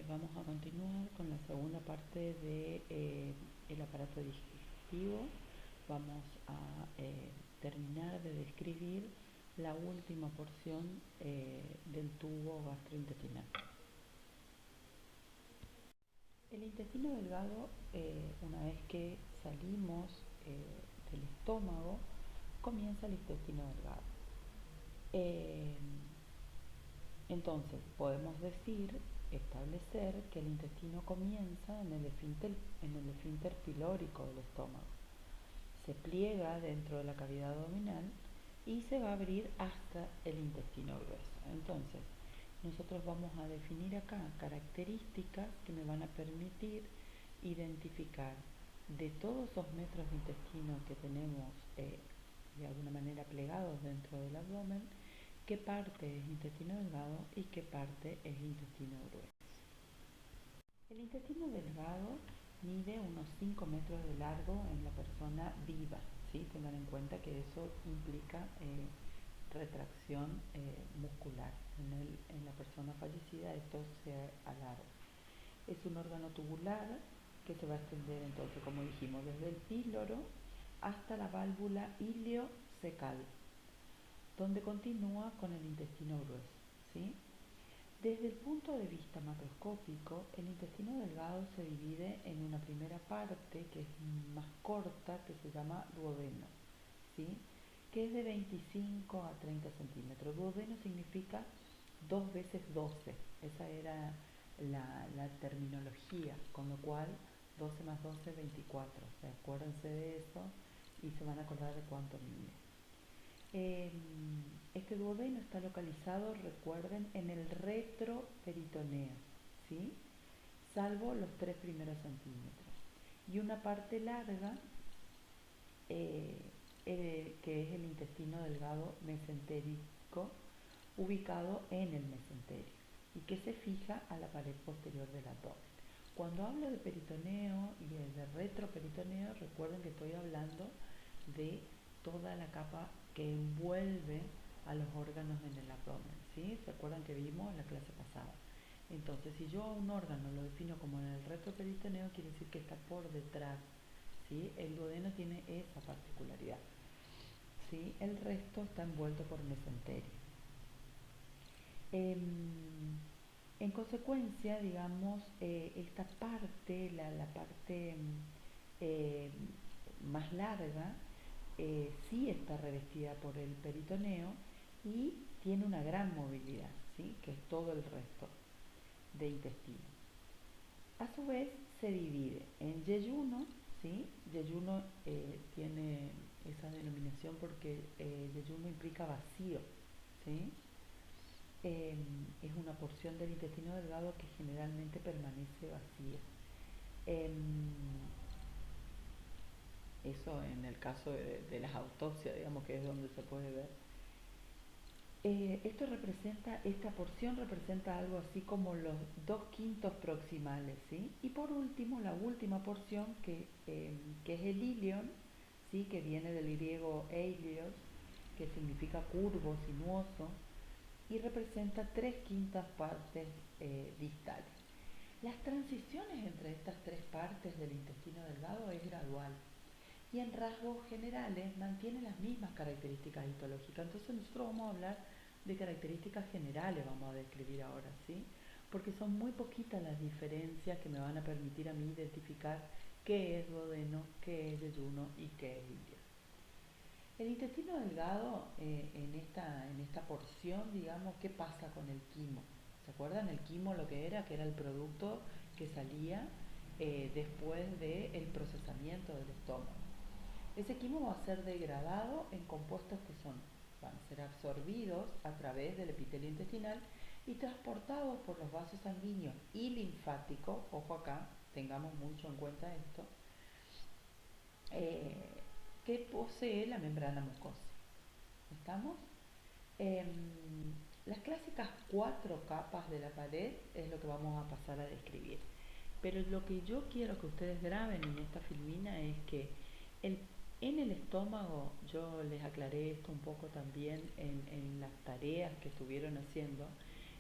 Vamos a continuar con la segunda parte de el aparato digestivo. Vamos a terminar de describir la última porción del tubo gastrointestinal. El intestino delgado, una vez que salimos del estómago, comienza el intestino delgado. Eh, Entonces, podemos establecer que el intestino comienza en el esfínter pilórico del estómago. Se pliega dentro de la cavidad abdominal y se va a abrir hasta el intestino grueso. Entonces, nosotros vamos a definir acá características que me van a permitir identificar de todos esos metros de intestino que tenemos de alguna manera plegados dentro del abdomen, qué parte es intestino delgado y qué parte es intestino grueso. El intestino delgado mide unos 5 metros de largo en la persona viva, ¿sí? Tengan en cuenta que eso implica retracción muscular. En la persona fallecida esto se alarga. Es un órgano tubular que se va a extender entonces, como dijimos, desde el píloro hasta la válvula iliocecal, donde continúa con el intestino grueso, ¿sí? Desde el punto de vista macroscópico, el intestino delgado se divide en una primera parte que es más corta, que se llama duodeno, ¿sí? Que es de 25 a 30 centímetros. Duodeno significa 2 veces 12, esa era la terminología, con lo cual 12 más 12 es 24. O sea, acuérdense de eso y se van a acordar de cuánto mide. Este duodeno está localizado, recuerden, en el retroperitoneo, ¿sí? Salvo los 3 primeros centímetros. Y una parte larga, que es el intestino delgado mesentérico, ubicado en el mesenterio y que se fija a la pared posterior del abdomen. Cuando hablo de peritoneo y de retroperitoneo, recuerden que estoy hablando de toda la capa que envuelve a los órganos en el abdomen, ¿sí? ¿Se acuerdan que vimos en la clase pasada? Entonces, si yo a un órgano lo defino como en el retroperitoneo, quiere decir que está por detrás, ¿sí? El duodeno tiene esa particularidad, ¿sí? El resto está envuelto por mesenterio. En consecuencia, digamos, esta parte, la parte eh, más larga, sí está revestida por el peritoneo y tiene una gran movilidad, ¿sí? Que es todo el resto de intestino. A su vez se divide en yeyuno, ¿sí? Yeyuno tiene esa denominación porque yeyuno implica vacío, ¿sí? Es una porción del intestino delgado que generalmente permanece vacía. Eso en el caso de las autopsias, digamos que es donde se puede ver. Esta porción representa algo así como los 2/5 proximales, ¿sí? Y por último, la última porción que es el ilion, ¿sí? Que viene del griego eilios, que significa curvo, sinuoso, y representa 3/5 partes distales. Las transiciones entre estas 3 partes del intestino delgado es gradual y en rasgos generales mantiene las mismas características histológicas. Entonces nosotros vamos a hablar de características generales, vamos a describir ahora, ¿sí? Porque son muy poquitas las diferencias que me van a permitir a mí identificar qué es duodeno, qué es yeyuno y qué es ilio. El intestino delgado, en esta porción, digamos, ¿qué pasa con el quimo? ¿Se acuerdan el quimo lo que era? Que era el producto que salía después del procesamiento del estómago. Ese quimo va a ser degradado en compuestos que van a ser absorbidos a través del epitelio intestinal y transportados por los vasos sanguíneos y linfáticos, ojo acá, tengamos mucho en cuenta esto, que posee la membrana mucosa. ¿Estamos? Las clásicas 4 capas de la pared es lo que vamos a pasar a describir. Pero lo que yo quiero que ustedes graben en esta filmina es que en el estómago, yo les aclaré esto un poco también en las tareas que estuvieron haciendo,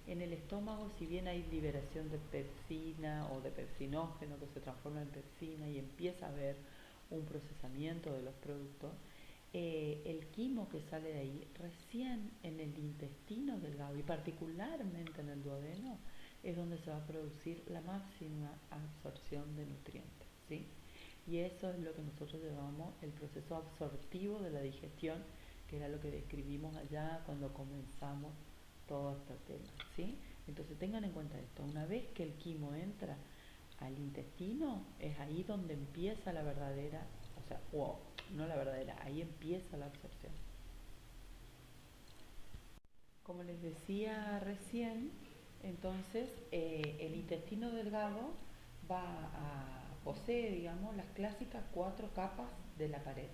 En el estómago, si bien hay liberación de pepsina o de pepsinógeno que se transforma en pepsina y empieza a haber un procesamiento de los productos, el quimo que sale de ahí recién en el intestino delgado y particularmente en el duodeno es donde se va a producir la máxima absorción de nutrientes, ¿sí? Y eso es lo que nosotros llamamos el proceso absortivo de la digestión, que era lo que describimos allá cuando comenzamos todo este tema, ¿sí? Entonces tengan en cuenta esto, una vez que el quimo entra al intestino, es ahí donde empieza la verdadera, o sea, no la verdadera, ahí empieza la absorción. Como les decía recién, entonces el intestino delgado posee, digamos, las clásicas 4 capas de la pared,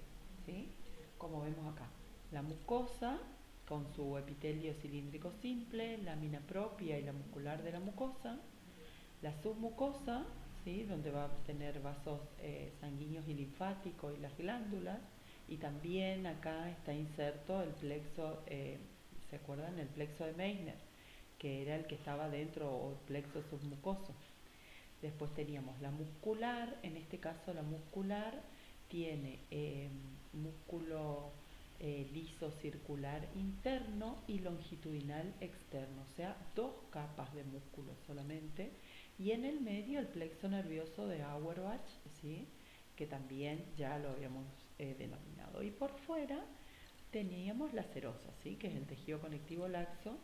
¿sí? Como vemos acá, la mucosa con su epitelio cilíndrico simple, lámina propia y la muscular de la mucosa, la submucosa, ¿sí? Donde va a tener vasos sanguíneos y linfáticos y las glándulas, y también acá está inserto el plexo, ¿se acuerdan? El plexo de Meissner, que era el que estaba dentro, o plexo submucoso. Después teníamos la muscular, en este caso la muscular tiene músculo liso circular interno y longitudinal externo, o sea, 2 capas de músculo solamente, y en el medio el plexo nervioso de Auerbach, ¿sí? Que también ya lo habíamos denominado. Y por fuera teníamos la serosa, ¿sí? Que es el tejido conectivo laxo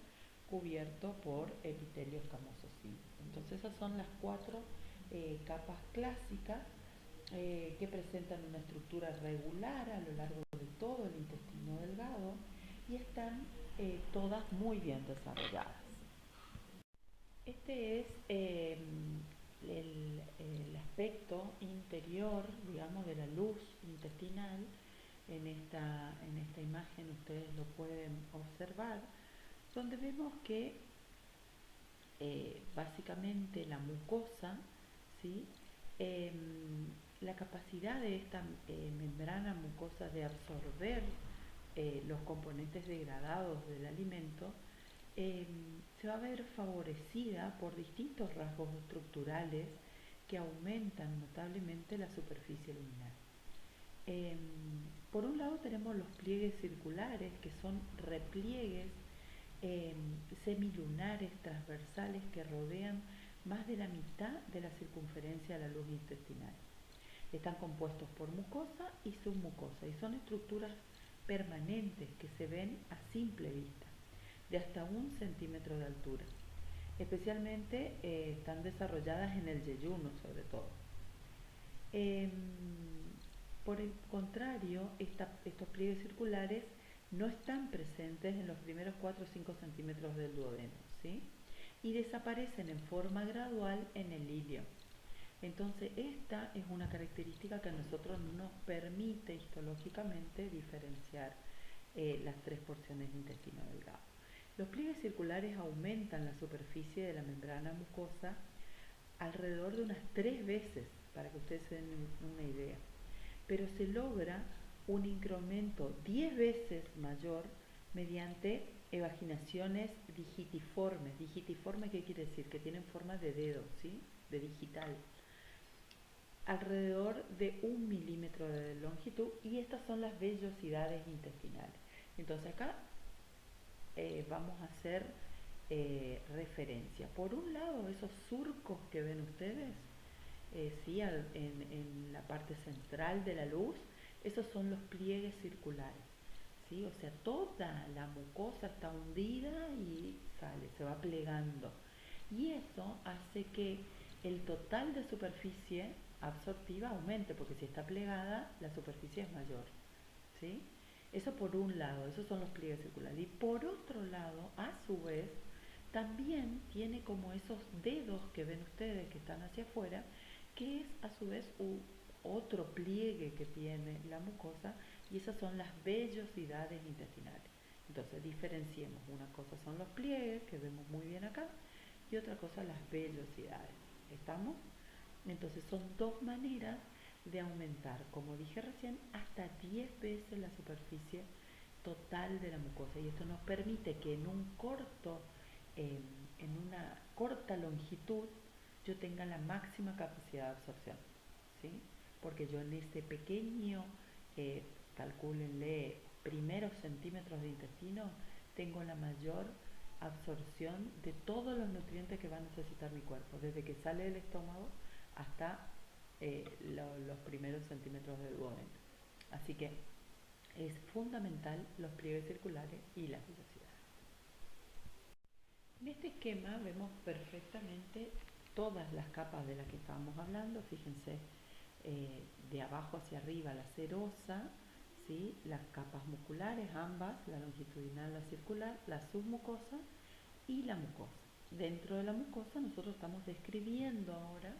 cubierto por epitelio escamoso simple. Entonces esas son las 4 capas clásicas que presentan una estructura regular a lo largo de todo el intestino delgado y están todas muy bien desarrolladas. Este es el aspecto interior, digamos, de la luz intestinal. En esta imagen ustedes lo pueden observar, donde vemos que básicamente la mucosa, ¿sí? Eh, la capacidad de esta membrana mucosa de absorber los componentes degradados del alimento se va a ver favorecida por distintos rasgos estructurales que aumentan notablemente la superficie luminal. Por un lado tenemos los pliegues circulares, que son repliegues semilunares transversales que rodean más de la mitad de la circunferencia de la luz intestinal. Están compuestos por mucosa y submucosa y son estructuras permanentes que se ven a simple vista, de hasta 1 centímetro de altura. Especialmente están desarrolladas en el yeyuno, sobre todo. Por el contrario, estos pliegues circulares no están presentes en los primeros 4 o 5 centímetros del duodeno, ¿sí? Y desaparecen en forma gradual en el ilio. Entonces, esta es una característica que a nosotros nos permite histológicamente diferenciar las 3 porciones de intestino delgado. Los pliegues circulares aumentan la superficie de la membrana mucosa alrededor de unas 3 veces, para que ustedes se den una idea, pero se logra un incremento 10 veces mayor mediante evaginaciones digitiformes. Digitiforme, ¿qué quiere decir? Que tienen forma de dedo, ¿sí? De digital. Alrededor de 1 milímetro de longitud, y estas son las vellosidades intestinales. Entonces acá vamos a hacer referencia. Por un lado, esos surcos que ven ustedes, ¿sí? en la parte central de la luz, esos son los pliegues circulares, ¿sí? O sea, toda la mucosa está hundida y sale, se va plegando. Y eso hace que el total de superficie absortiva aumente, porque si está plegada, la superficie es mayor, ¿sí? Eso por un lado, esos son los pliegues circulares. Y por otro lado, a su vez, también tiene como esos dedos que ven ustedes que están hacia afuera, que es a su vez otro pliegue que tiene la mucosa, y esas son las vellosidades intestinales. Entonces diferenciemos, una cosa son los pliegues, que vemos muy bien acá, y otra cosa las vellosidades. ¿Estamos? Entonces son 2 maneras de aumentar, como dije recién, hasta 10 veces la superficie total de la mucosa, y esto nos permite que en un corto en una corta longitud yo tenga la máxima capacidad de absorción, ¿sí? Porque yo en este pequeño, calcúlenle, primeros centímetros de intestino, tengo la mayor absorción de todos los nutrientes que va a necesitar mi cuerpo, desde que sale del estómago hasta los primeros centímetros del duodeno. Así que es fundamental los pliegues circulares y las vellosidades. En este esquema vemos perfectamente todas las capas de las que estábamos hablando. Fíjense, de abajo hacia arriba la serosa, ¿sí? Las capas musculares, ambas, la longitudinal, la circular, la submucosa y la mucosa. Dentro de la mucosa nosotros estamos describiendo ahora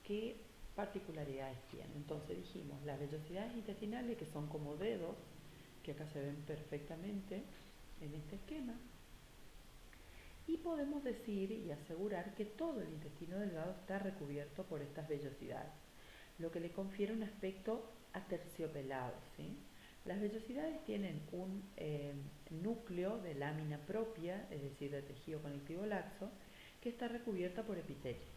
qué particularidades tiene. Entonces dijimos las vellosidades intestinales, que son como dedos, que acá se ven perfectamente en este esquema, y podemos decir y asegurar que todo el intestino delgado está recubierto por estas vellosidades, lo que le confiere un aspecto aterciopelado, ¿sí? Las vellosidades tienen un núcleo de lámina propia, es decir, de tejido conectivo laxo, que está recubierta por epitelio.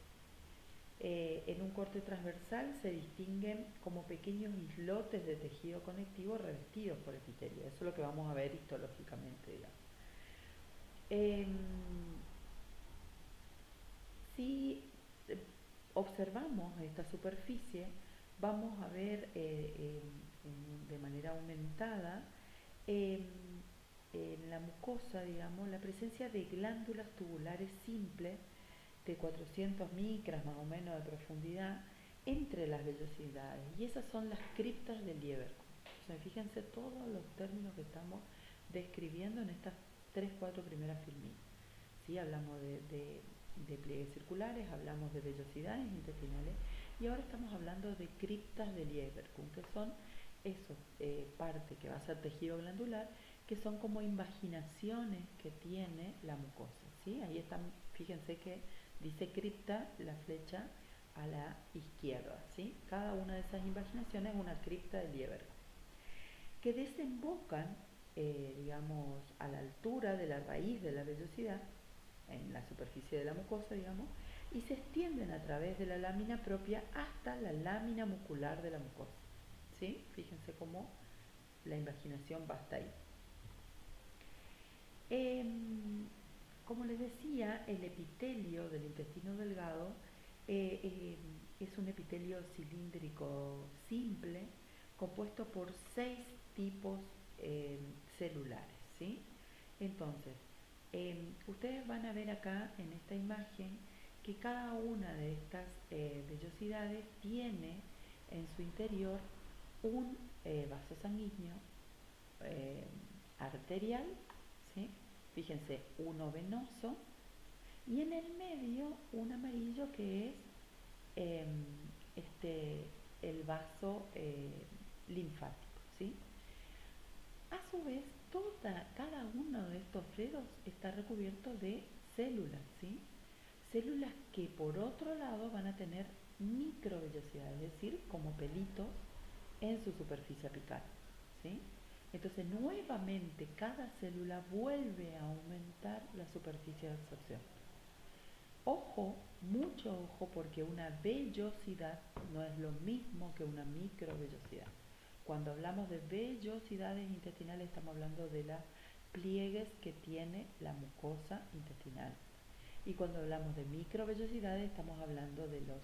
En un corte transversal se distinguen como pequeños islotes de tejido conectivo revestidos por epitelio. Eso es lo que vamos a ver histológicamente, digamos. Si observamos esta superficie, vamos a ver de manera aumentada en la mucosa, digamos, la presencia de glándulas tubulares simples de 400 micras más o menos de profundidad entre las vellosidades, y esas son las criptas del Lieberkühn. O sea, fíjense todos los términos que estamos describiendo en estas 3-4 primeras filminas. ¿Sí? Hablamos de pliegues circulares, hablamos de vellosidades intestinales, y ahora estamos hablando de criptas del Lieberkühn, que son esos parte que va a ser tejido glandular, que son como invaginaciones que tiene la mucosa, ¿sí? Ahí están, fíjense que dice cripta la flecha a la izquierda, ¿sí? Cada una de esas invaginaciones es una cripta del Lieberkühn, que desembocan, digamos, a la altura de la raíz de la vellosidad, en la superficie de la mucosa, digamos, y se extienden a través de la lámina propia hasta la lámina muscular de la mucosa, ¿sí? Fíjense cómo la invaginación va hasta ahí. Como les decía, el epitelio del intestino delgado es un epitelio cilíndrico simple, compuesto por 6 tipos celulares, ¿sí? Entonces, ustedes van a ver acá en esta imagen que cada una de estas vellosidades tiene en su interior un vaso sanguíneo arterial, ¿sí? Fíjense, uno venoso, y en el medio un amarillo que es el vaso linfático, ¿sí? A su vez, cada uno de estos dedos está recubierto de células, ¿sí? Células que por otro lado van a tener microvellosidades, es decir, como pelitos en su superficie apical, ¿sí? Entonces, nuevamente, cada célula vuelve a aumentar la superficie de absorción. Ojo, mucho ojo, porque una vellosidad no es lo mismo que una microvellosidad. Cuando hablamos de vellosidades intestinales estamos hablando de las pliegues que tiene la mucosa intestinal. Y cuando hablamos de microvellosidades estamos hablando de las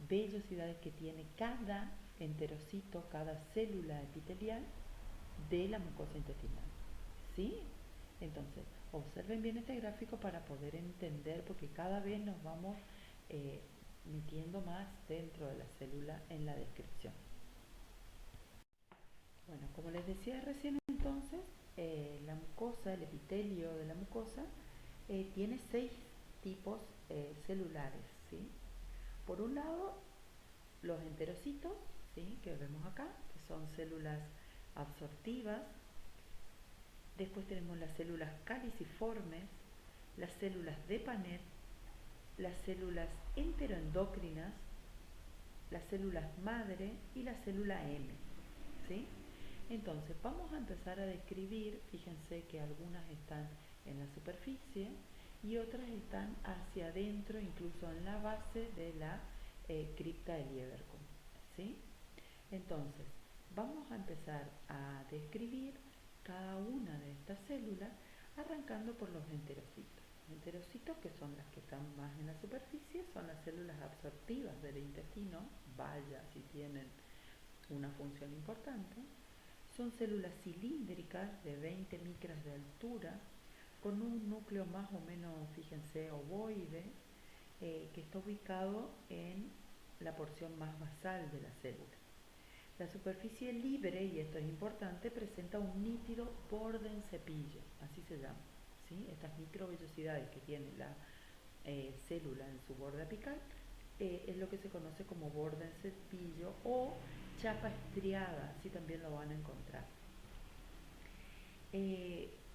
vellosidades que tiene cada enterocito, cada célula epitelial de la mucosa intestinal, ¿sí? Entonces, observen bien este gráfico para poder entender, porque cada vez nos vamos metiendo más dentro de la célula en la descripción. Bueno, como les decía recién, entonces, la mucosa, el epitelio de la mucosa, tiene 6 tipos celulares, ¿sí? Por un lado, los enterocitos, ¿sí? Que vemos acá, que son células absortivas. Después tenemos las células caliciformes, las células de Paneth, las células enteroendocrinas, las células madre y la célula M, ¿sí? Entonces, vamos a empezar a describir, fíjense que algunas están en la superficie y otras están hacia adentro, incluso en la base de la cripta de Lieberkühn, ¿sí? Entonces, vamos a empezar a describir cada una de estas células, arrancando por los enterocitos. Los enterocitos, que son las que están más en la superficie, son las células absortivas del intestino, vaya si tienen una función importante. Son células cilíndricas de 20 micras de altura, con un núcleo más o menos, fíjense, ovoide, que está ubicado en la porción más basal de la célula. La superficie libre, y esto es importante, presenta un nítido borde en cepillo, así se llama, ¿sí? Estas microvellosidades que tiene la célula en su borde apical es lo que se conoce como borde en cepillo o chapa estriada, así también lo van a encontrar.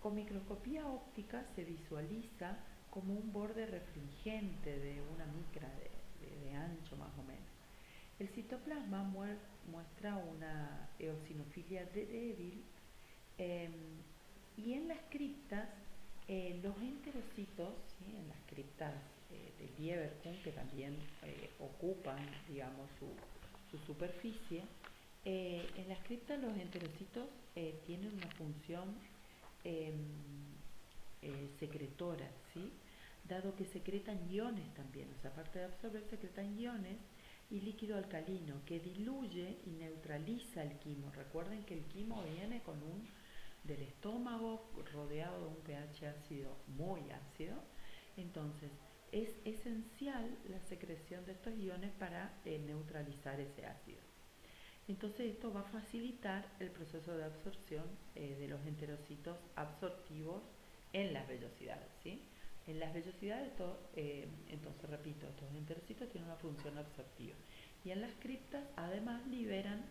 Con microscopía óptica se visualiza como un borde refringente de una micra de ancho más o menos. El citoplasma muestra una eosinofilia débil y en las criptas, los enterocitos, ¿sí? En las criptas de Lieberkühn, que también ocupan, digamos, su superficie, en las criptas los enterocitos tienen una función eh, secretora, ¿sí? Dado que secretan iones también, o sea, aparte de absorber, secretan iones y líquido alcalino que diluye y neutraliza el quimo. Recuerden que el quimo viene del estómago rodeado de un pH ácido muy ácido, entonces es esencial la secreción de estos iones para neutralizar ese ácido. Entonces esto va a facilitar el proceso de absorción de los enterocitos absortivos en las vellosidades, ¿sí? En las vellosidades, entonces repito, estos enterocitos tienen una función absortiva. Y en las criptas además liberan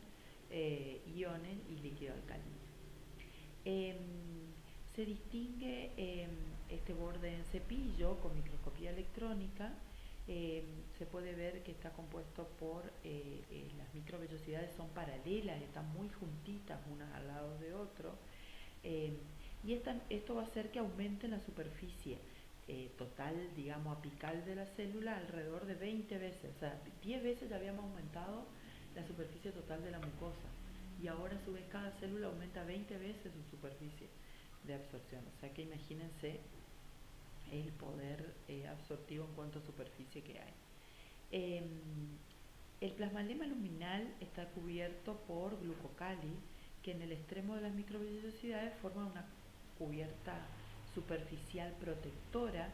iones y líquido alcalino. Se distingue este borde en cepillo con microscopía electrónica. Se puede ver que está compuesto por las microvellosidades son paralelas, están muy juntitas unas al lado de otro, y esto va a hacer que aumente la superficie total, digamos, apical de la célula alrededor de 20 veces, o sea, 10 veces ya habíamos aumentado la superficie total de la mucosa, y ahora a su vez cada célula aumenta 20 veces su superficie de absorción, o sea que imagínense el poder absortivo en cuanto a superficie que hay. El plasmalema luminal está cubierto por glucocali, que en el extremo de las microvellosidades forma una cubierta superficial protectora,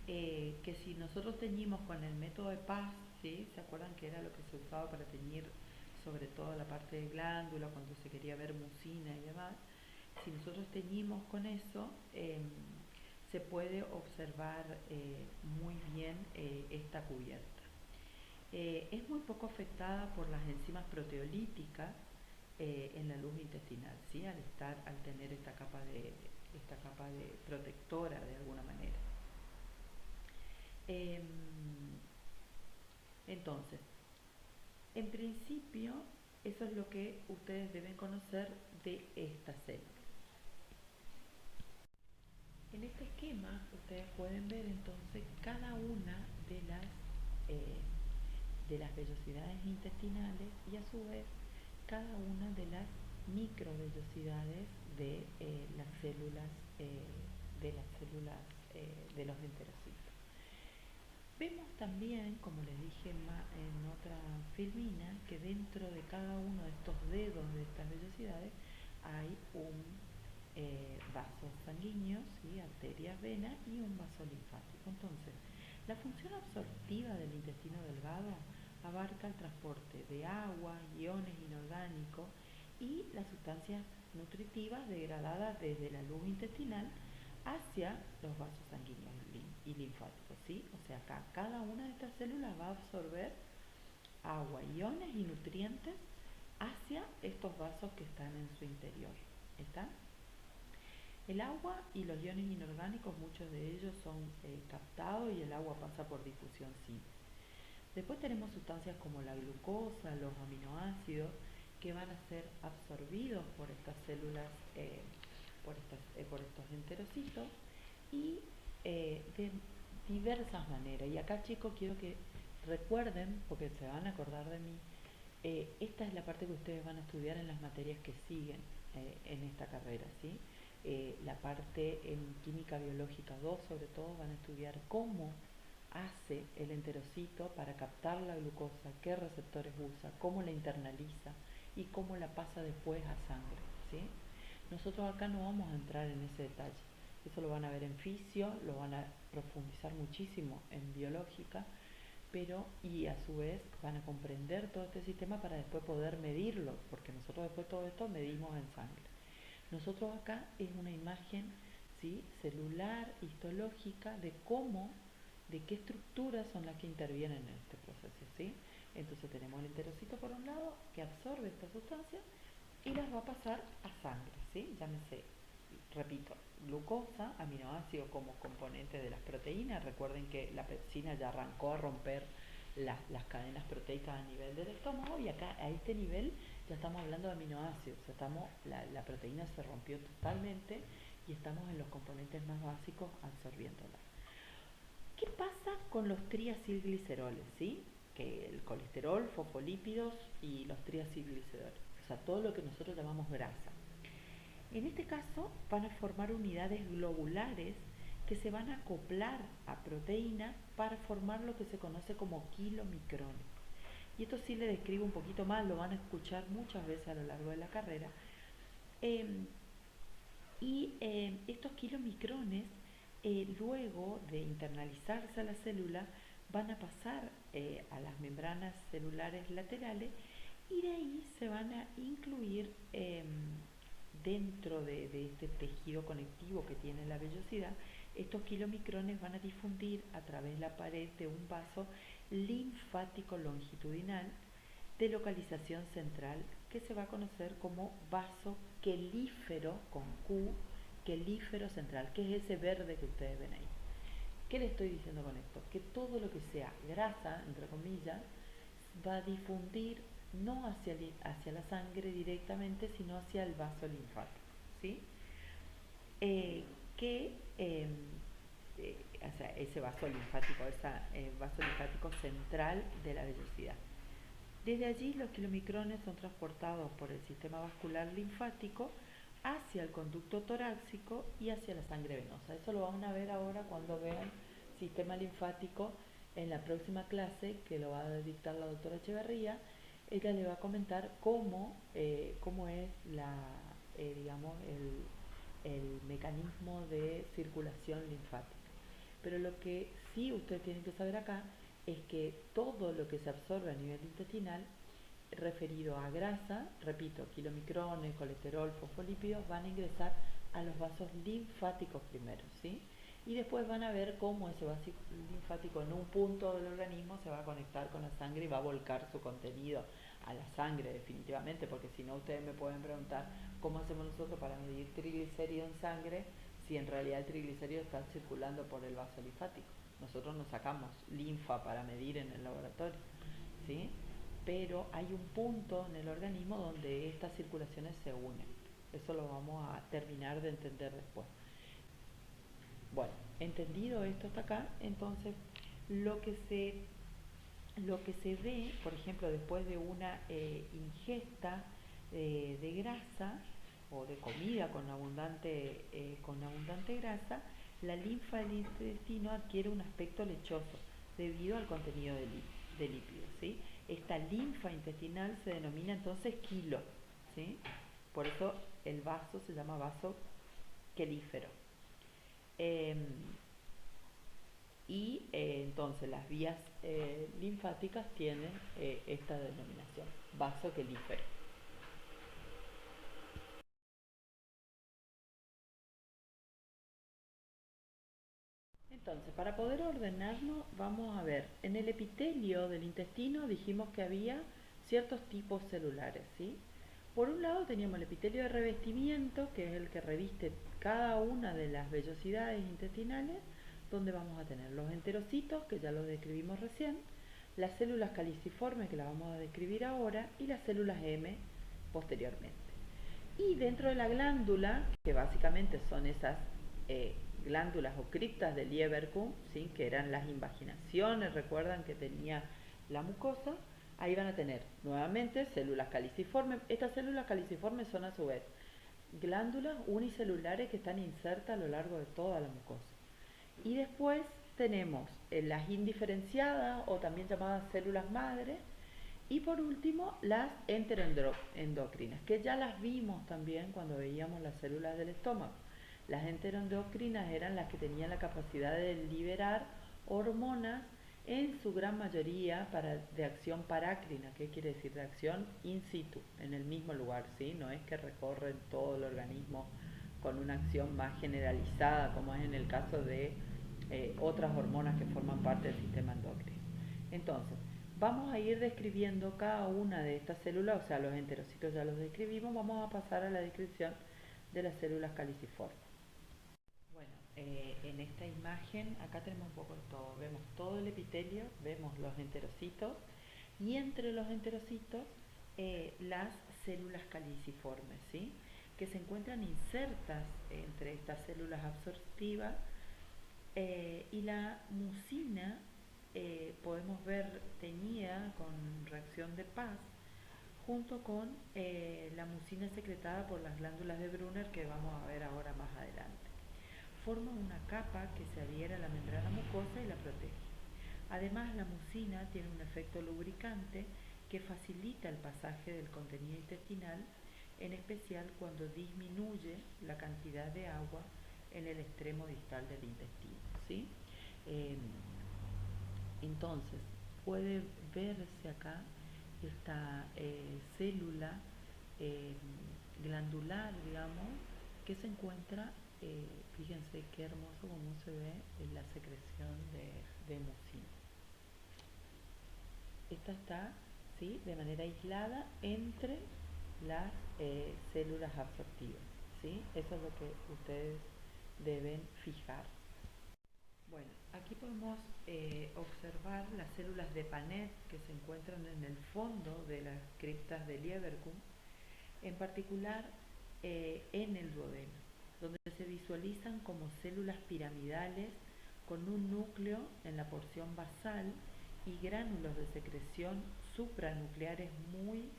que si nosotros teñimos con el método de Paz, ¿sí? ¿Se acuerdan que era lo que se usaba para teñir sobre todo la parte de glándula cuando se quería ver mucina y demás? Si nosotros teñimos con eso, se puede observar muy bien esta cubierta. Es muy poco afectada por las enzimas proteolíticas en la luz intestinal, ¿sí? Al tener esta capa de protectora de alguna manera. Entonces, en principio, eso es lo que ustedes deben conocer de esta célula. En este esquema ustedes pueden ver entonces cada una de las vellosidades intestinales y a su vez cada una de las microvellosidades de las células de los enterocitos. Vemos también, como les dije en otra filmina, que dentro de cada uno de estos dedos de estas vellosidades hay un vasos sanguíneos, ¿sí? Arterias, venas y un vaso linfático. Entonces, la función absortiva del intestino delgado abarca el transporte de agua, iones inorgánicos y las sustancias nutritivas degradadas desde la luz intestinal hacia los vasos sanguíneos y linfáticos, ¿sí? O sea, acá cada una de estas células va a absorber agua, iones y nutrientes hacia estos vasos que están en su interior. ¿Está? El agua y los iones inorgánicos, muchos de ellos son captados y el agua pasa por difusión simple. Después tenemos sustancias como la glucosa, los aminoácidos, que van a ser absorbidos por estas células, por estos enterocitos, y de diversas maneras. Y acá, chicos, quiero que recuerden, porque se van a acordar de mí, esta es la parte que ustedes van a estudiar en las materias que siguen en esta carrera, ¿sí? La parte en química biológica 2, sobre todo, van a estudiar cómo hace el enterocito para captar la glucosa, qué receptores usa, cómo la internaliza y cómo la pasa después a sangre, ¿sí? Nosotros acá no vamos a entrar en ese detalle. Eso lo van a ver en fisio, lo van a profundizar muchísimo en biológica, pero y a su vez van a comprender todo este sistema para después poder medirlo, porque nosotros después todo esto medimos en sangre. Nosotros acá es una imagen, ¿sí?, celular, histológica, de cómo, de qué estructuras son las que intervienen en este proceso, ¿sí? Entonces tenemos el enterocito por un lado que absorbe esta sustancia y las va a pasar a sangre, ¿sí? Llámese, repito, glucosa, aminoácidos como componente de las proteínas. Recuerden que la pepsina ya arrancó a romper las cadenas proteicas a nivel del estómago, y acá a este nivel ya estamos hablando de aminoácidos. O sea, la proteína se rompió totalmente y estamos en los componentes más básicos absorbiéndola. ¿Qué pasa con los triacilgliceroles? ¿Sí? Que el colesterol, fosfolípidos y los triacilgliceroles, o sea, todo lo que nosotros llamamos grasa. En este caso van a formar unidades globulares que se van a acoplar a proteína para formar lo que se conoce como kilomicrones. Y esto sí le describo un poquito más, lo van a escuchar muchas veces a lo largo de la carrera. Estos kilomicrones, luego de internalizarse a la célula, van a pasar a las membranas celulares laterales, y de ahí se van a incluir dentro de este tejido conectivo que tiene la vellosidad. Estos kilomicrones van a difundir a través de la pared de un vaso linfático longitudinal de localización central, que se va a conocer como vaso quelífero, con Q, quelífero central, que es ese verde que ustedes ven ahí. ¿Qué le estoy diciendo con esto? Que todo lo que sea grasa, entre comillas, va a difundir no hacia la sangre directamente, sino hacia el vaso linfático, ¿sí? O sea, ese vaso linfático, vaso linfático central de la vellosidad. Desde allí los kilomicrones son transportados por el sistema vascular linfático hacia el conducto torácico y hacia la sangre venosa. Eso lo van a ver ahora cuando vean sistema linfático en la próxima clase, que lo va a dictar la doctora Echeverría. Ella le va a comentar cómo es digamos, el mecanismo de circulación linfática. Pero lo que sí ustedes tienen que saber acá es que todo lo que se absorbe a nivel intestinal referido a grasa, repito, kilomicrones, colesterol, fosfolípidos, van a ingresar a los vasos linfáticos primero, ¿sí? Y después van a ver cómo ese vaso linfático en un punto del organismo se va a conectar con la sangre y va a volcar su contenido a la sangre definitivamente, porque si no ustedes me pueden preguntar cómo hacemos nosotros para medir triglicéridos en sangre si en realidad el triglicérido está circulando por el vaso linfático. Nosotros no sacamos linfa para medir en el laboratorio, ¿sí? Pero hay un punto en el organismo donde estas circulaciones se unen. Eso lo vamos a terminar de entender después. Bueno, entendido esto hasta acá, entonces lo que se ve, por ejemplo, después de una ingesta de grasa o de comida con abundante grasa, la linfa del intestino adquiere un aspecto lechoso debido al contenido de lípidos, ¿sí? Esta linfa intestinal se denomina entonces quilo, ¿sí? Por eso el vaso se llama vaso quelífero. Entonces las vías linfáticas tienen esta denominación, vaso quelífero. Entonces, para poder ordenarnos, vamos a ver, en el epitelio del intestino dijimos que había ciertos tipos celulares, ¿sí? Por un lado teníamos el epitelio de revestimiento, que es el que reviste cada una de las vellosidades intestinales, donde vamos a tener los enterocitos, que ya los describimos recién, las células caliciformes, que las vamos a describir ahora, y las células M posteriormente. Y dentro de la glándula, que básicamente son esas glándulas o criptas de Lieberkühn, ¿sí? Que eran las invaginaciones, recuerdan que tenía la mucosa. Ahí van a tener nuevamente células caliciformes. Estas células caliciformes son a su vez glándulas unicelulares que están insertas a lo largo de toda la mucosa. Y después tenemos las indiferenciadas o también llamadas células madre. Y por último, las enteroendocrinas, que ya las vimos también cuando veíamos las células del estómago. Las enteroendocrinas eran las que tenían la capacidad de liberar hormonas en su gran mayoría de acción parácrina. ¿Qué quiere decir? De acción in situ, en el mismo lugar, ¿sí? No es que recorren todo el organismo con una acción más generalizada, como es en el caso de otras hormonas que forman parte del sistema endocrino. Entonces, vamos a ir describiendo cada una de estas células, o sea, los enterocitos ya los describimos, vamos a pasar a la descripción de las células caliciformes. Bueno, en esta imagen, acá tenemos un poco de todo. Vemos todo el epitelio, vemos los enterocitos y entre los enterocitos las células caliciformes, ¿sí? Que se encuentran insertas entre estas células absortivas y la mucina podemos ver teñida con reacción de Paz junto con la mucina secretada por las glándulas de Brunner que vamos a ver ahora más adelante. Forma una capa que se adhiere a la membrana mucosa y la protege. Además, la mucina tiene un efecto lubricante que facilita el pasaje del contenido intestinal, en especial cuando disminuye la cantidad de agua en el extremo distal del intestino, ¿sí? Eh, entonces, puede verse acá esta célula eh, glandular, digamos, que se encuentra, fíjense qué hermoso como se ve en la secreción de mucina. Esta está, ¿sí?, de manera aislada entre las células absortivas, ¿sí? Eso es lo que ustedes deben fijar. Bueno, aquí podemos observar las células de Panet que se encuentran en el fondo de las criptas de Lieberkühn, en particular en el duodeno, donde se visualizan como células piramidales con un núcleo en la porción basal y gránulos de secreción supranucleares muy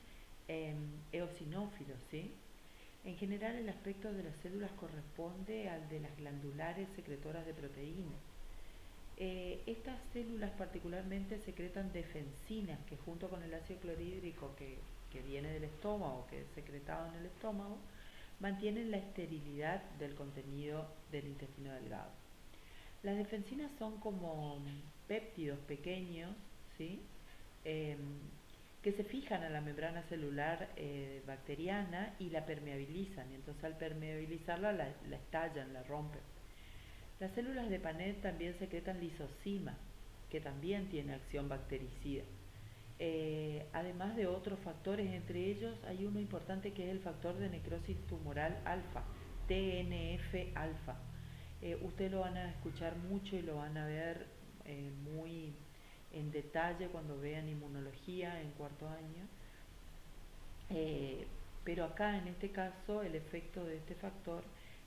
eosinófilos, ¿sí? En general, el aspecto de las células corresponde al de las glandulares secretoras de proteínas. Estas células particularmente secretan defensinas que junto con el ácido clorhídrico que viene del estómago, que es secretado en el estómago, mantienen la esterilidad del contenido del intestino delgado. Las defensinas son como péptidos pequeños, ¿sí? Que se fijan a la membrana celular bacteriana y la permeabilizan, y entonces al permeabilizarla la estallan, la rompen. Las células de Panet también secretan lisocima, que también tiene acción bactericida. Además de otros factores, entre ellos hay uno importante que es el factor de necrosis tumoral alfa, TNF-alfa. Ustedes lo van a escuchar mucho y lo van a ver muy en detalle cuando vean inmunología en cuarto año. Pero acá en este caso el efecto de este factor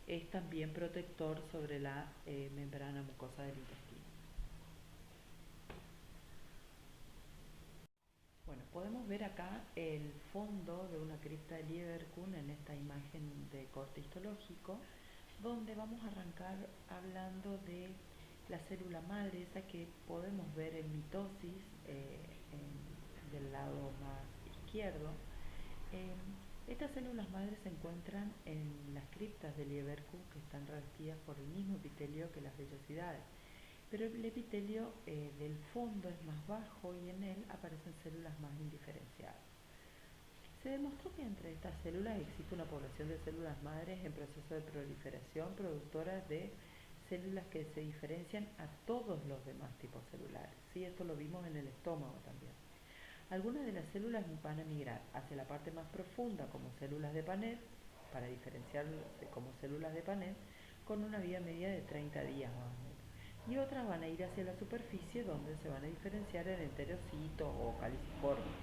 es también protector sobre la membrana mucosa del intestino. Bueno, podemos ver acá el fondo de una cripta de Lieberkühn en esta imagen de corte histológico, donde vamos a arrancar hablando de la célula madre, esa que podemos ver en mitosis del lado más izquierdo. Estas células madres se encuentran en las criptas de Lieberkühn, que están revestidas por el mismo epitelio que las vellosidades, pero el epitelio del fondo es más bajo y en él aparecen células más indiferenciadas. Se demostró que entre estas células existe una población de células madres en proceso de proliferación productoras de células que se diferencian a todos los demás tipos celulares, ¿sí? Esto lo vimos en el estómago también. Algunas de las células van a migrar hacia la parte más profunda como células de Panet, para diferenciarse como células de Panet, con una vida media de 30 días más o menos. Y otras van a ir hacia la superficie donde se van a diferenciar en enterocitos o caliciformes,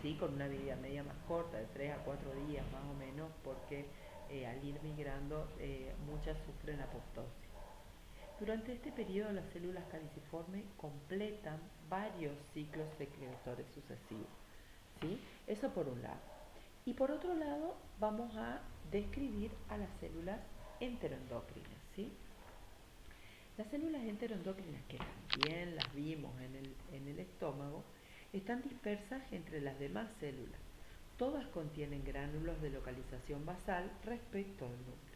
¿sí? Con una vida media más corta, de 3 a 4 días más o menos, porque al ir migrando muchas sufren apoptosis. Durante este periodo las células caliciformes completan varios ciclos secretores sucesivos, ¿sí? Eso por un lado. Y por otro lado vamos a describir a las células enteroendocrinas, ¿sí? Las células enteroendocrinas, que también las vimos en el estómago, están dispersas entre las demás células. Todas contienen gránulos de localización basal respecto al núcleo.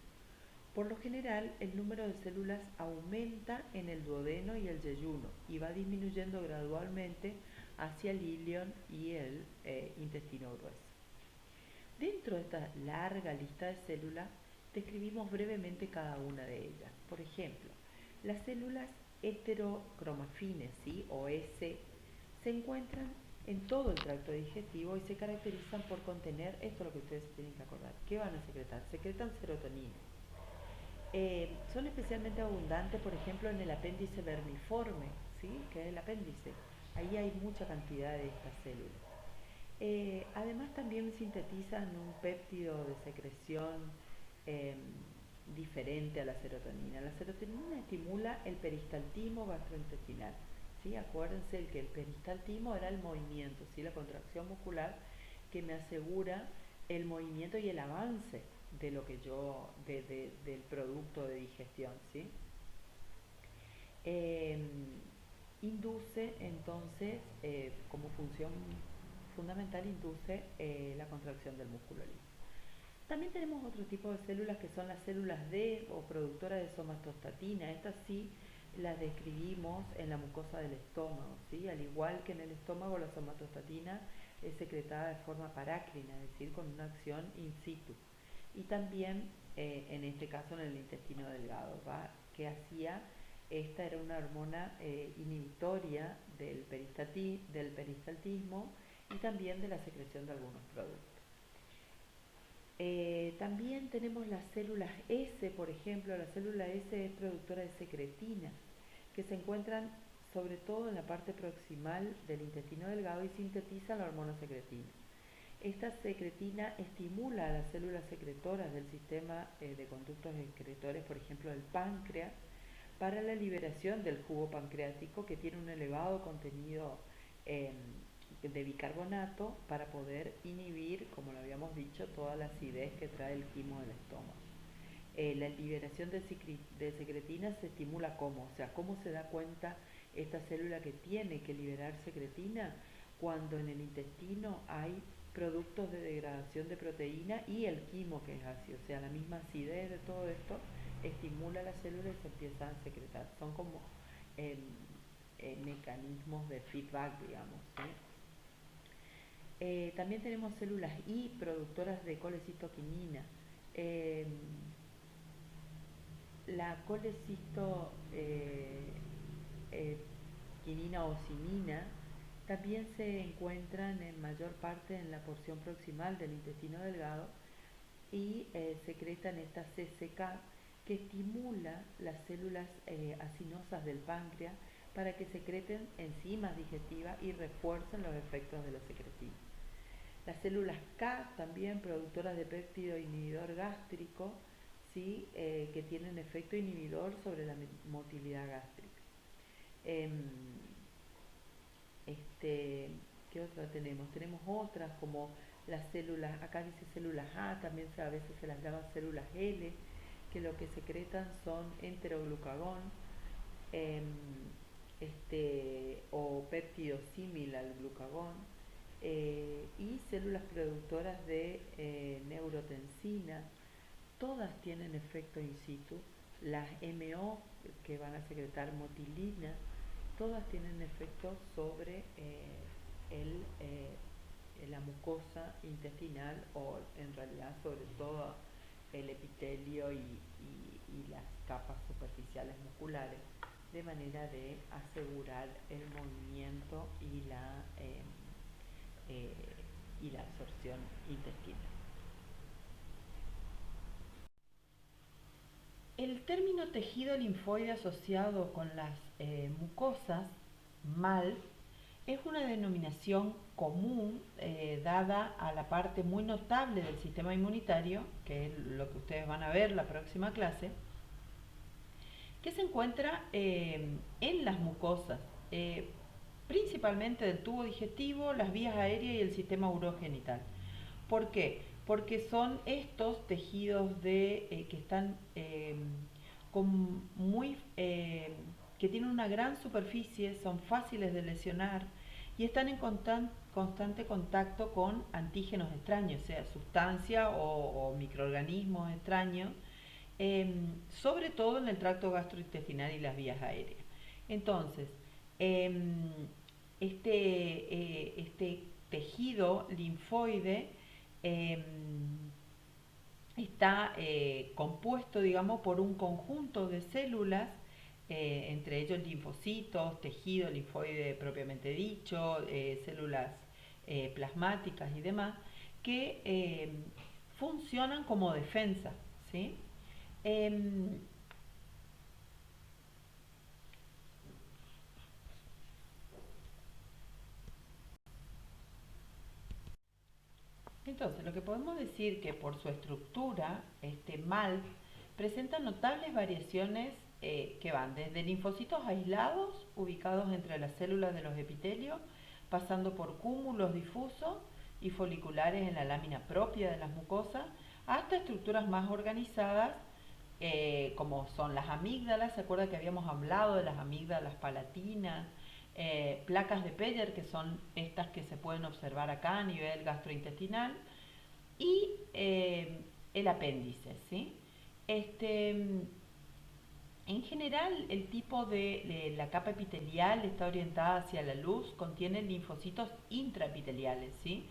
Por lo general, el número de células aumenta en el duodeno y el yeyuno y va disminuyendo gradualmente hacia el ilion y el intestino grueso. Dentro de esta larga lista de células, describimos brevemente cada una de ellas. Por ejemplo, las células heterocromafines, ¿sí? O S, se encuentran en todo el tracto digestivo y se caracterizan por contener, esto es lo que ustedes tienen que acordar, ¿qué van a secretar? Secretan serotonina. Son especialmente abundantes, por ejemplo, en el apéndice vermiforme, ¿sí? Que es el apéndice. Ahí hay mucha cantidad de estas células. Además también sintetizan un péptido de secreción eh, diferente a la serotonina. La serotonina estimula el peristaltismo gastrointestinal. ¿Sí? Acuérdense que el peristaltismo era el movimiento, ¿sí? La contracción muscular que me asegura el movimiento y el avance de lo que del producto de digestión, ¿sí? Eh, Induce entonces, como función fundamental, induce la contracción del músculo liso. También tenemos otro tipo de células que son las células D o productoras de somatostatina. Estas sí las describimos en la mucosa del estómago, ¿sí? Al igual que en el estómago, la somatostatina es secretada de forma parácrina, es decir, con una acción in situ. Y también, en este caso, en el intestino delgado, ¿va? Que hacía, esta era una hormona inhibitoria del peristaltismo y también de la secreción de algunos productos. También tenemos las células S, por ejemplo. La célula S es productora de secretina, que se encuentran sobre todo en la parte proximal del intestino delgado y sintetiza la hormona secretina. Esta secretina estimula a las células secretoras del sistema de conductos excretores, por ejemplo el páncreas, para la liberación del jugo pancreático, que tiene un elevado contenido de bicarbonato, para poder inhibir, como lo habíamos dicho, toda la acidez que trae el quimo del estómago. La liberación de secretina se estimula ¿cómo? O sea, ¿cómo se da cuenta esta célula que tiene que liberar secretina? Cuando en el intestino hay productos de degradación de proteína y el quimo, que es ácido. O sea, la misma acidez de todo esto estimula la célula y se empieza a secretar. Son como mecanismos de feedback, digamos, ¿sí? También tenemos células I productoras de colecistoquinina. La colecistoquinina o simina también se encuentran en mayor parte en la porción proximal del intestino delgado y secretan esta CCK, que estimula las células acinosas del páncreas para que secreten enzimas digestivas y refuercen los efectos de la secretina. Las células K, también productoras de péptido inhibidor gástrico, ¿sí? Que tienen efecto inhibidor sobre la motilidad gástrica. ¿Qué otra tenemos? Tenemos otras como las células, acá dice células A, también a veces se las llama células L, que lo que secretan son enteroglucagón, o péptido símil al glucagón, y células productoras de neurotensina. Todas tienen efecto in situ. Las MO, que van a secretar motilina, todas tienen efecto sobre la mucosa intestinal, o en realidad sobre todo el epitelio y las capas superficiales musculares, de manera de asegurar el movimiento y la absorción intestinal. El término tejido linfoide asociado con las mucosas, MAL, es una denominación común dada a la parte muy notable del sistema inmunitario, que es lo que ustedes van a ver la próxima clase, que se encuentra en las mucosas, principalmente del tubo digestivo, las vías aéreas y el sistema urogenital. ¿Por qué? Porque son estos tejidos que están con muy, que tienen una gran superficie, son fáciles de lesionar y están en constante contacto con antígenos extraños, sea sustancia o microorganismos extraños, sobre todo en el tracto gastrointestinal y las vías aéreas. Entonces, este tejido linfoide eh, está compuesto, digamos, por un conjunto de células, entre ellos linfocitos, tejido linfoide propiamente dicho, células plasmáticas y demás, que funcionan como defensa, ¿sí? Eh, Entonces, lo que podemos decir que por su estructura, este MALT presenta notables variaciones que van desde linfocitos aislados, ubicados entre las células de los epitelios, pasando por cúmulos difusos y foliculares en la lámina propia de las mucosas, hasta estructuras más organizadas, como son las amígdalas. ¿Se acuerda que habíamos hablado de las amígdalas palatinas? Placas de Peyer, que son estas que se pueden observar acá a nivel gastrointestinal, y el apéndice, ¿sí? Este, en general, el tipo de la capa epitelial está orientada hacia la luz, contiene linfocitos intraepiteliales, ¿sí?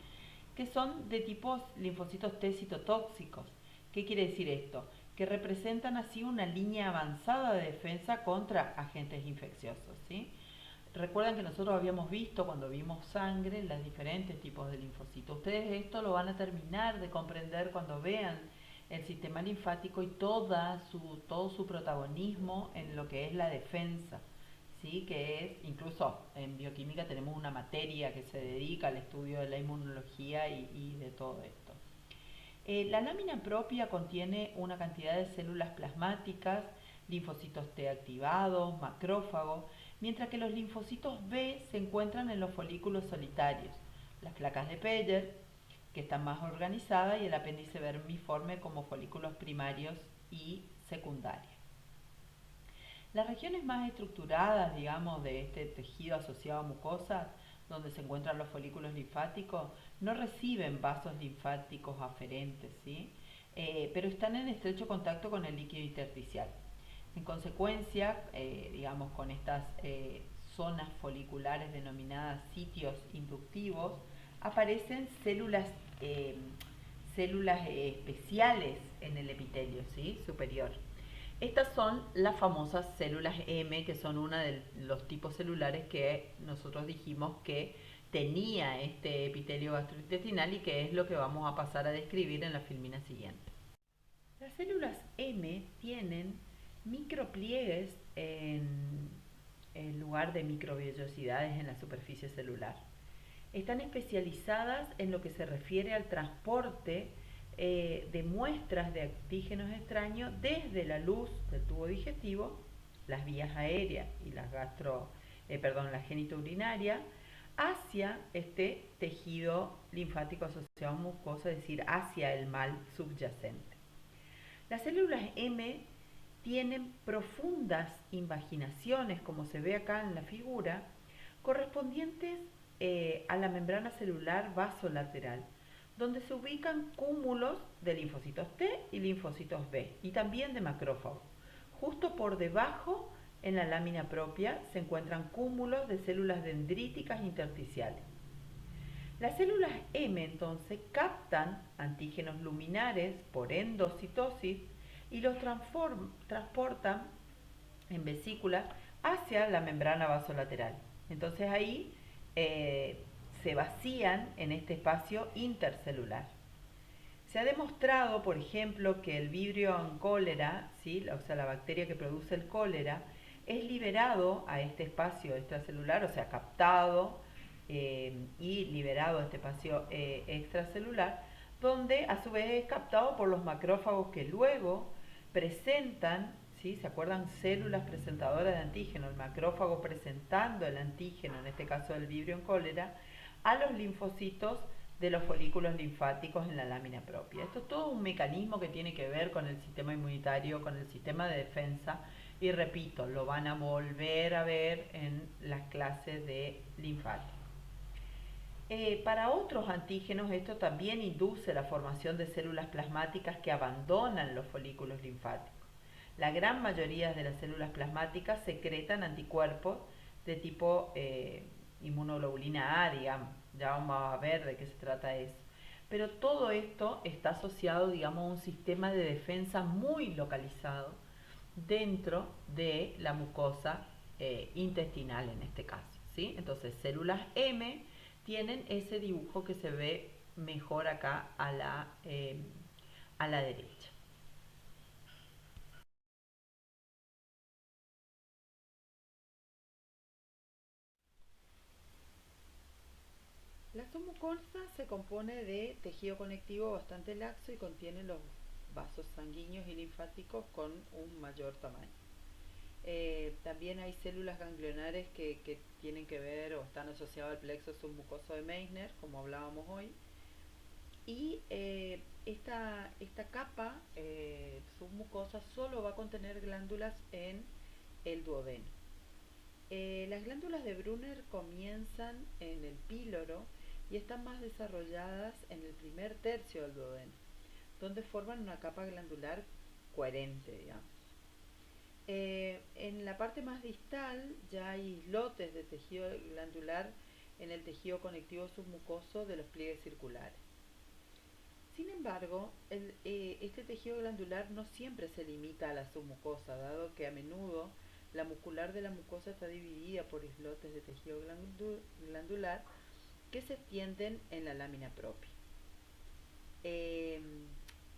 Que son de tipos linfocitos T citotóxicos. ¿Qué quiere decir esto? Que representan así una línea avanzada de defensa contra agentes infecciosos, ¿sí? Recuerdan que nosotros habíamos visto cuando vimos sangre los diferentes tipos de linfocitos. Ustedes esto lo van a terminar de comprender cuando vean el sistema linfático y todo su protagonismo en lo que es la defensa, ¿sí? Que es, incluso en bioquímica tenemos una materia que se dedica al estudio de la inmunología y de todo esto. La lámina propia contiene una cantidad de células plasmáticas, linfocitos T activados, macrófagos, mientras que los linfocitos B se encuentran en los folículos solitarios, las placas de Peyer, que están más organizadas, y el apéndice vermiforme como folículos primarios y secundarios. Las regiones más estructuradas, digamos, de este tejido asociado a mucosas, donde se encuentran los folículos linfáticos, no reciben vasos linfáticos aferentes, ¿sí? Pero están en estrecho contacto con el líquido intersticial. En consecuencia, digamos, con estas zonas foliculares denominadas sitios inductivos, aparecen células especiales en el epitelio, ¿sí? Superior. Estas son las famosas células M, que son uno de los tipos celulares que nosotros dijimos que tenía este epitelio gastrointestinal y que es lo que vamos a pasar a describir en la filmina siguiente. Las células M tienen micropliegues en lugar de microvellosidades en la superficie celular. Están especializadas en lo que se refiere al transporte de muestras de antígenos extraños desde la luz del tubo digestivo, las vías aéreas y la genitourinaria, hacia este tejido linfático asociado a mucosa, es decir, hacia el mal subyacente. Las células M tienen profundas invaginaciones, como se ve acá en la figura, correspondientes a la membrana celular vasolateral, donde se ubican cúmulos de linfocitos T y linfocitos B, y también de macrófagos. Justo por debajo, en la lámina propia, se encuentran cúmulos de células dendríticas intersticiales. Las células M entonces captan antígenos luminares por endocitosis y los transportan en vesícula hacia la membrana vasolateral. Entonces ahí se vacían en este espacio intercelular. Se ha demostrado, por ejemplo, que el Vibrio cólera, ¿sí? O sea, la bacteria que produce el cólera, es liberado a este espacio extracelular, o sea, captado y liberado a este espacio extracelular, donde a su vez es captado por los macrófagos que luego presentan, ¿sí? ¿Se acuerdan? Células presentadoras de antígeno, el macrófago presentando el antígeno, en este caso del vibrio en cólera, a los linfocitos de los folículos linfáticos en la lámina propia. Esto es todo un mecanismo que tiene que ver con el sistema inmunitario, con el sistema de defensa, y repito, lo van a volver a ver en las clases de linfáticos. Para otros antígenos esto también induce la formación de células plasmáticas que abandonan los folículos linfáticos. La gran mayoría de las células plasmáticas secretan anticuerpos de tipo inmunoglobulina A, digamos. Ya vamos a ver de qué se trata eso. Pero todo esto está asociado, digamos, a un sistema de defensa muy localizado dentro de la mucosa intestinal en este caso, ¿sí? Entonces, células M tienen ese dibujo que se ve mejor acá a la derecha. La submucosa se compone de tejido conectivo bastante laxo y contiene los vasos sanguíneos y linfáticos con un mayor tamaño. También hay células ganglionares que tienen que ver o están asociadas al plexo submucoso de Meissner, como hablábamos hoy. Y esta capa submucosa solo va a contener glándulas en el duodeno. Las glándulas de Brunner comienzan en el píloro y están más desarrolladas en el primer tercio del duodeno, donde forman una capa glandular coherente, digamos. En la parte más distal ya hay islotes de tejido glandular en el tejido conectivo submucoso de los pliegues circulares. Sin embargo, este tejido glandular no siempre se limita a la submucosa, dado que a menudo la muscular de la mucosa está dividida por islotes de tejido glandular que se extienden en la lámina propia. Eh,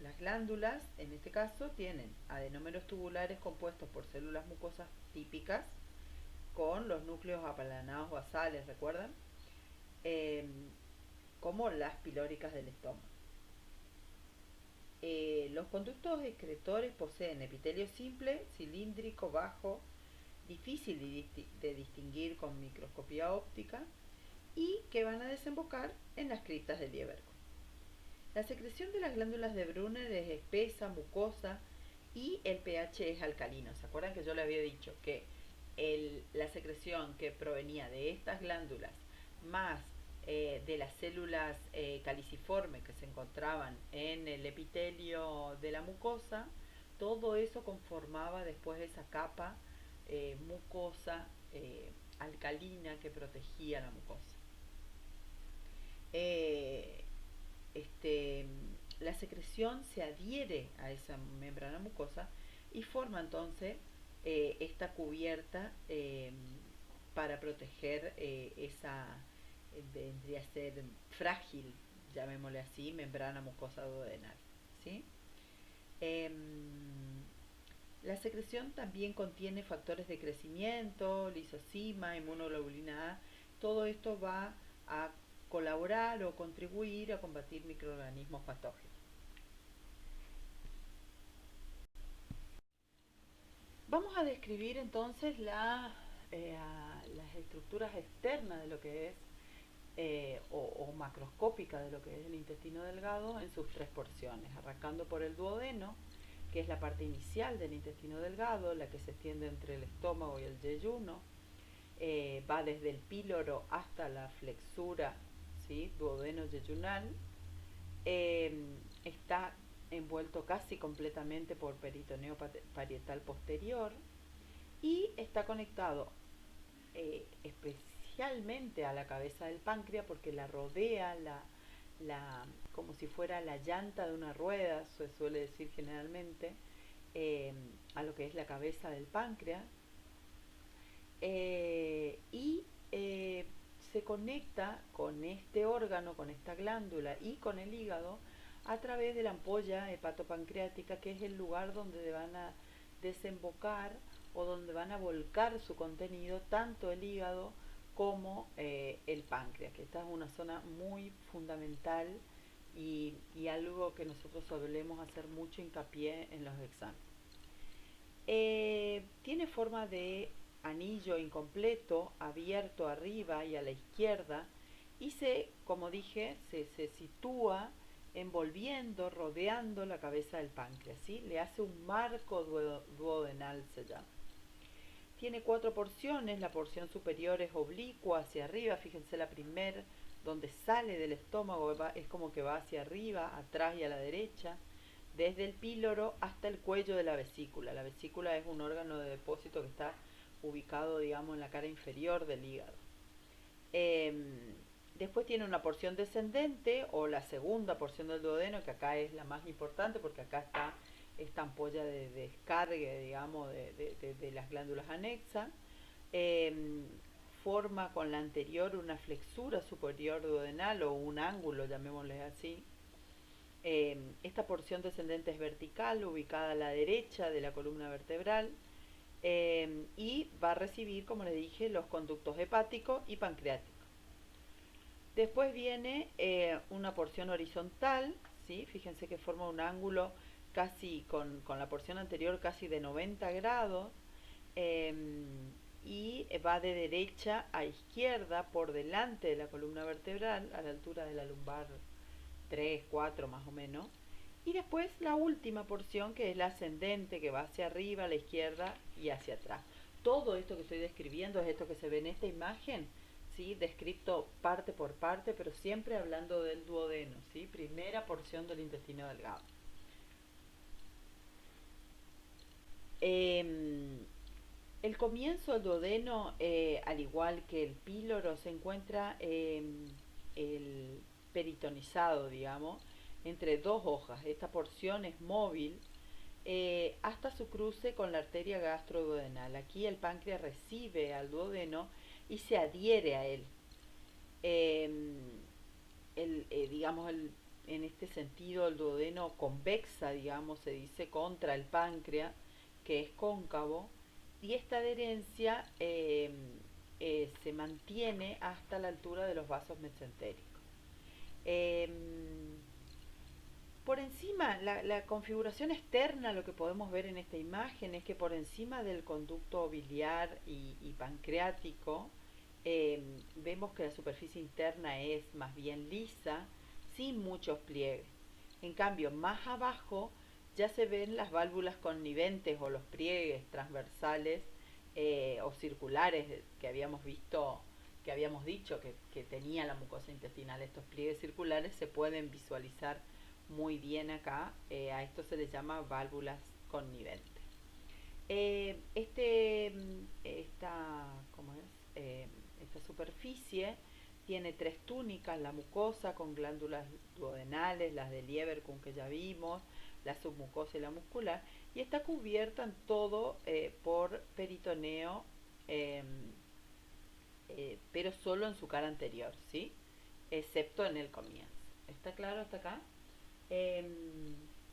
las glándulas, en este caso, tienen adenómeros tubulares compuestos por células mucosas típicas con los núcleos aplanados basales, ¿recuerdan? Eh, como las pilóricas del estómago. Los conductos excretores poseen epitelio simple, cilíndrico, bajo, difícil de distinguir con microscopía óptica y que van a desembocar en las criptas del Lieberkühn. La secreción de las glándulas de Brunner es espesa, mucosa y el pH es alcalino. ¿Se acuerdan que yo les había dicho que la secreción que provenía de estas glándulas más de las células caliciformes que se encontraban en el epitelio de la mucosa, todo eso conformaba después esa capa mucosa alcalina que protegía la mucosa. Este, la secreción se adhiere a esa membrana mucosa y forma entonces esta cubierta para proteger esa, vendría a ser frágil, llamémosle así, membrana mucosa duodenal, ¿sí? La secreción también contiene factores de crecimiento, lisozima, inmunoglobulina A. Todo esto va a colaborar o contribuir a combatir microorganismos patógenos. Vamos a describir entonces las estructuras externas de lo que es o macroscópica de lo que es el intestino delgado en sus tres porciones, arrancando por el duodeno, que es la parte inicial del intestino delgado, la que se extiende entre el estómago y el yeyuno, va desde el píloro hasta la flexura, ¿sí? Duodeno-yeyunal, está envuelto casi completamente por peritoneo parietal posterior y está conectado especialmente a la cabeza del páncreas porque la rodea como si fuera la llanta de una rueda, se suele decir generalmente, a lo que es la cabeza del páncreas. Y se conecta con este órgano, con esta glándula y con el hígado a través de la ampolla hepatopancreática, que es el lugar donde van a desembocar o donde van a volcar su contenido tanto el hígado como el páncreas, que esta es una zona muy fundamental y algo que nosotros solemos hacer mucho hincapié en los exámenes. Tiene forma de anillo incompleto, abierto arriba y a la izquierda, y como dije, se sitúa envolviendo, rodeando la cabeza del páncreas, ¿sí? Le hace un marco duodenal, se llama. Tiene 4 porciones, la porción superior es oblicua hacia arriba, fíjense la primera, donde sale del estómago, es como que va hacia arriba, atrás y a la derecha, desde el píloro hasta el cuello de la vesícula. La vesícula es un órgano de depósito que está ubicado, digamos, en la cara inferior del hígado. Después tiene una porción descendente o la segunda porción del duodeno, que acá es la más importante porque acá está esta ampolla de descargue, digamos, de las glándulas anexas. Eh, Forma con la anterior una flexura superior duodenal o un ángulo, llamémosle así. Esta porción descendente es vertical, ubicada a la derecha de la columna vertebral, y va a recibir, como les dije, los conductos hepático y pancreático. Después viene una porción horizontal, ¿sí? Fíjense que forma un ángulo casi con la porción anterior casi de 90 grados, eh, y va de derecha a izquierda por delante de la columna vertebral, a la altura de la lumbar 3, 4 más o menos. Y después la última porción, que es la ascendente, que va hacia arriba, a la izquierda y hacia atrás. Todo esto que estoy describiendo es esto que se ve en esta imagen, ¿sí? Descrito parte por parte, pero siempre hablando del duodeno, ¿sí? Primera porción del intestino delgado. El comienzo del duodeno, al igual que el píloro, se encuentra el peritonizado, digamos, entre dos hojas. Esta porción es móvil hasta su cruce con la arteria gastroduodenal. Aquí el páncreas recibe al duodeno y se adhiere a él. Eh, digamos, en este sentido, el duodeno convexa, digamos, se dice contra el páncreas, que es cóncavo, y esta adherencia se mantiene hasta la altura de los vasos mesentéricos. Eh, por encima, la configuración externa, lo que podemos ver en esta imagen es que por encima del conducto biliar y pancreático, vemos que la superficie interna es más bien lisa, sin muchos pliegues. En cambio, más abajo ya se ven las válvulas conniventes o los pliegues transversales o circulares que habíamos visto, que habíamos dicho que tenía la mucosa intestinal. Estos pliegues circulares se pueden visualizar muy bien acá. A esto se les llama válvulas conniventes. ¿Cómo es? Esta superficie tiene 3 túnicas: la mucosa con glándulas duodenales, las de Lieberkühn que ya vimos, la submucosa y la muscular, y está cubierta en todo por peritoneo, eh, pero solo en su cara anterior, ¿sí? Excepto en el comienzo. ¿Está claro hasta acá?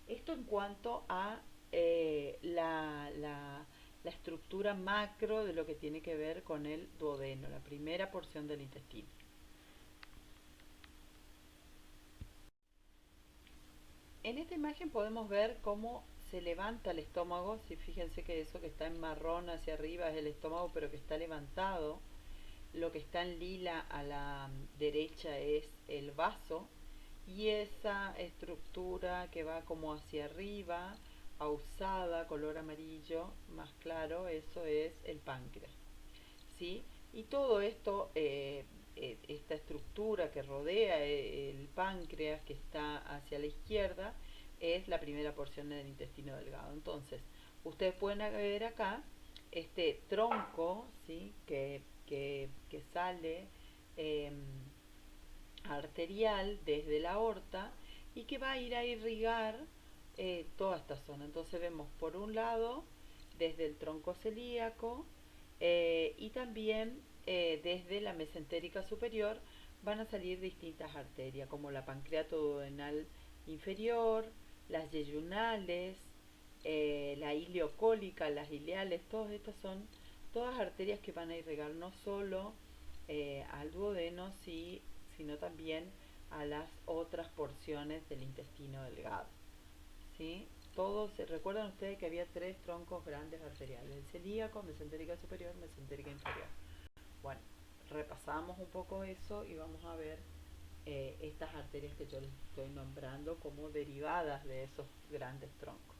Esto en cuanto a la estructura macro de lo que tiene que ver con el duodeno, la primera porción del intestino. En esta imagen podemos ver cómo se levanta el estómago. Si fíjense que eso que está en marrón hacia arriba es el estómago, pero que está levantado. Lo que está en lila a la derecha es el vaso, y esa estructura que va como hacia arriba, ausada, color amarillo más claro, eso es el páncreas, ¿sí? Y todo esto, esta estructura que rodea el páncreas, que está hacia la izquierda, es la primera porción del intestino delgado. Entonces, ustedes pueden ver acá este tronco, ¿sí? que sale eh, arterial desde la aorta y que va a ir a irrigar toda esta zona. Entonces vemos por un lado desde el tronco celíaco, y también desde la mesentérica superior van a salir distintas arterias como la pancreatoduodenal inferior, las yeyunales, la ileocólica, las ileales. Todas estas son todas arterias que van a irrigar no solo al duodeno, sino también a las otras porciones del intestino delgado, ¿sí? todos, recuerdan ustedes que había tres troncos grandes arteriales, el celíaco, mesentérica superior, mesentérica inferior. Bueno, repasamos un poco eso y vamos a ver estas arterias que yo les estoy nombrando como derivadas de esos grandes troncos.